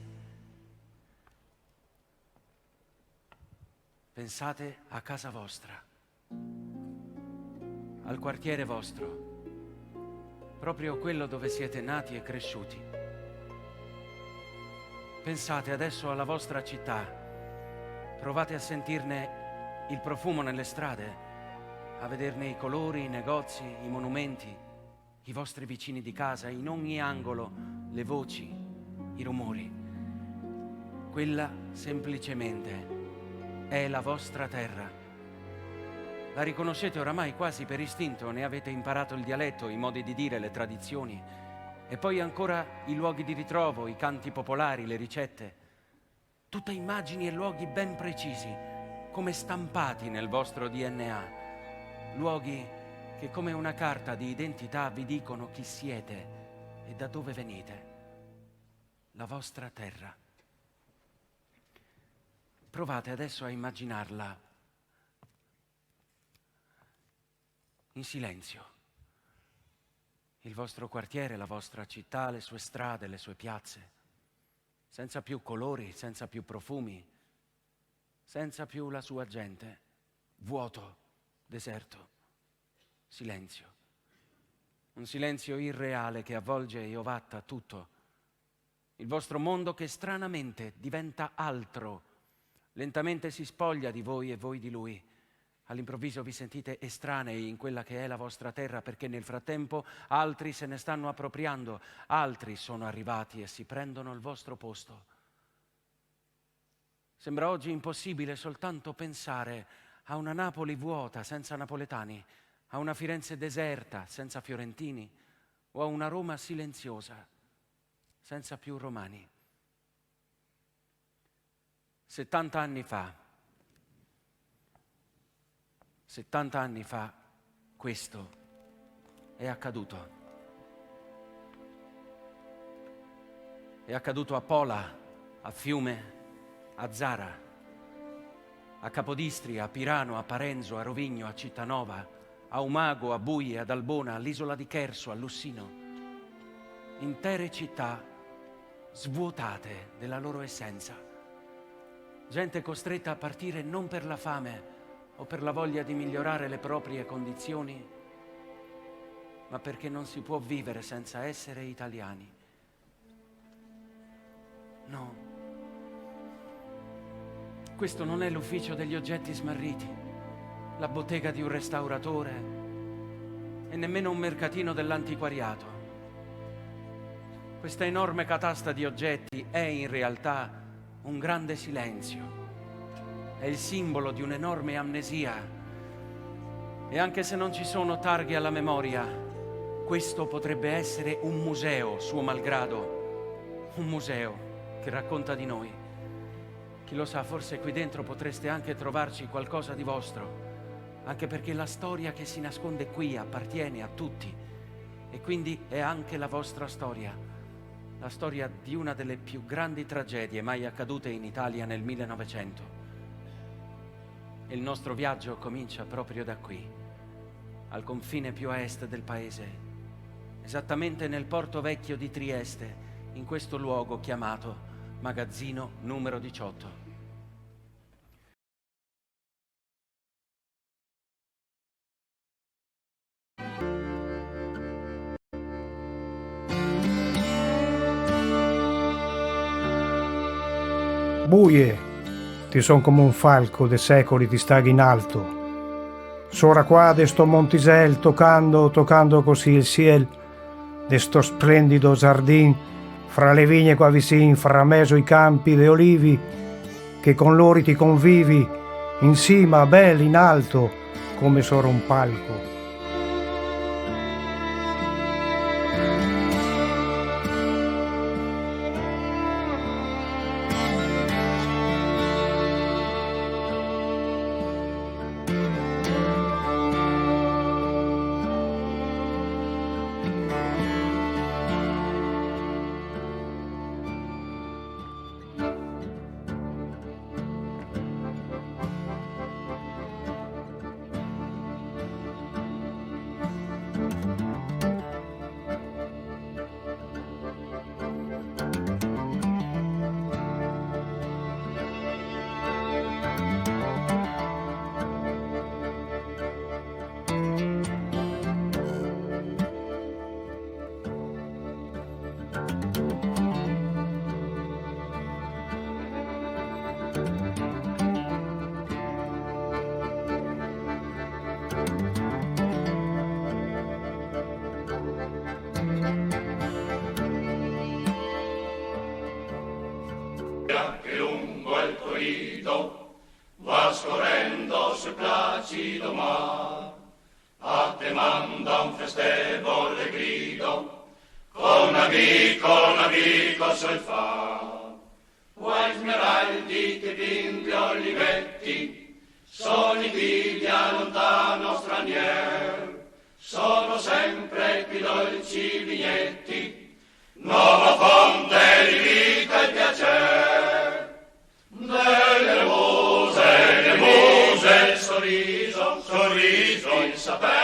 Pensate a casa vostra, al quartiere vostro, proprio quello dove siete nati e cresciuti. Pensate adesso alla vostra città, provate a sentirne il profumo nelle strade, a vederne i colori, i negozi, i monumenti, i vostri vicini di casa, in ogni angolo le voci, i rumori. Quella semplicemente è la vostra terra. La riconoscete oramai quasi per istinto, ne avete imparato il dialetto, i modi di dire, le tradizioni. E poi ancora i luoghi di ritrovo, i canti popolari, le ricette. Tutte immagini e luoghi ben precisi, come stampati nel vostro DNA. Luoghi che come una carta di identità vi dicono chi siete e da dove venite. La vostra terra. Provate adesso a immaginarla in silenzio. Il vostro quartiere, la vostra città, le sue strade, le sue piazze, senza più colori, senza più profumi, senza più la sua gente, vuoto, deserto, silenzio. Un silenzio irreale che avvolge e ovatta tutto. Il vostro mondo che stranamente diventa altro, lentamente si spoglia di voi e voi di lui. All'improvviso vi sentite estranei in quella che è la vostra terra, perché nel frattempo altri se ne stanno appropriando, altri sono arrivati e si prendono il vostro posto. Sembra oggi impossibile soltanto pensare a una Napoli vuota senza napoletani, a una Firenze deserta senza fiorentini, o a una Roma silenziosa senza più romani. 70 anni fa, questo è accaduto. È accaduto a Pola, a Fiume, a Zara, a Capodistria, a Pirano, a Parenzo, a Rovigno, a Cittanova, a Umago, a Buie, ad Albona, all'isola di Cherso, a Lussino. Intere città svuotate della loro essenza. Gente costretta a partire non per la fame o per la voglia di migliorare le proprie condizioni, ma perché non si può vivere senza essere italiani. No. Questo non è l'ufficio degli oggetti smarriti, la bottega di un restauratore e nemmeno un mercatino dell'antiquariato. Questa enorme catasta di oggetti è in realtà un grande silenzio. È il simbolo di un'enorme amnesia. E anche se non ci sono targhe alla memoria, questo potrebbe essere un museo, suo malgrado. Un museo che racconta di noi. Chi lo sa, forse qui dentro potreste anche trovarci qualcosa di vostro, anche perché la storia che si nasconde qui appartiene a tutti e quindi è anche la vostra storia, la storia di una delle più grandi tragedie mai accadute in Italia nel 1900. E il nostro viaggio comincia proprio da qui, al confine più a est del paese, esattamente nel porto vecchio di Trieste, in questo luogo chiamato Magazzino numero 18. Buie, ti son come un falco de secoli ti staghi in alto. Sora qua de sto Montisel toccando così il ciel, de sto splendido giardin, fra le vigne qua vicin, fra meso i campi de olivi, che con loro ti convivi, in cima, belli, in alto, come sora un palco. Che lungo il corrido va scorrendo sul placido mar, a te manda un festevole grido con amico sol fa. Vuoi smeraldi che bimbi olivetti, sono i figli a lontano stranier, sono sempre più dolci vignetti, nuova fonte di vita e piacer. Delle muse, il sorriso, il sapere,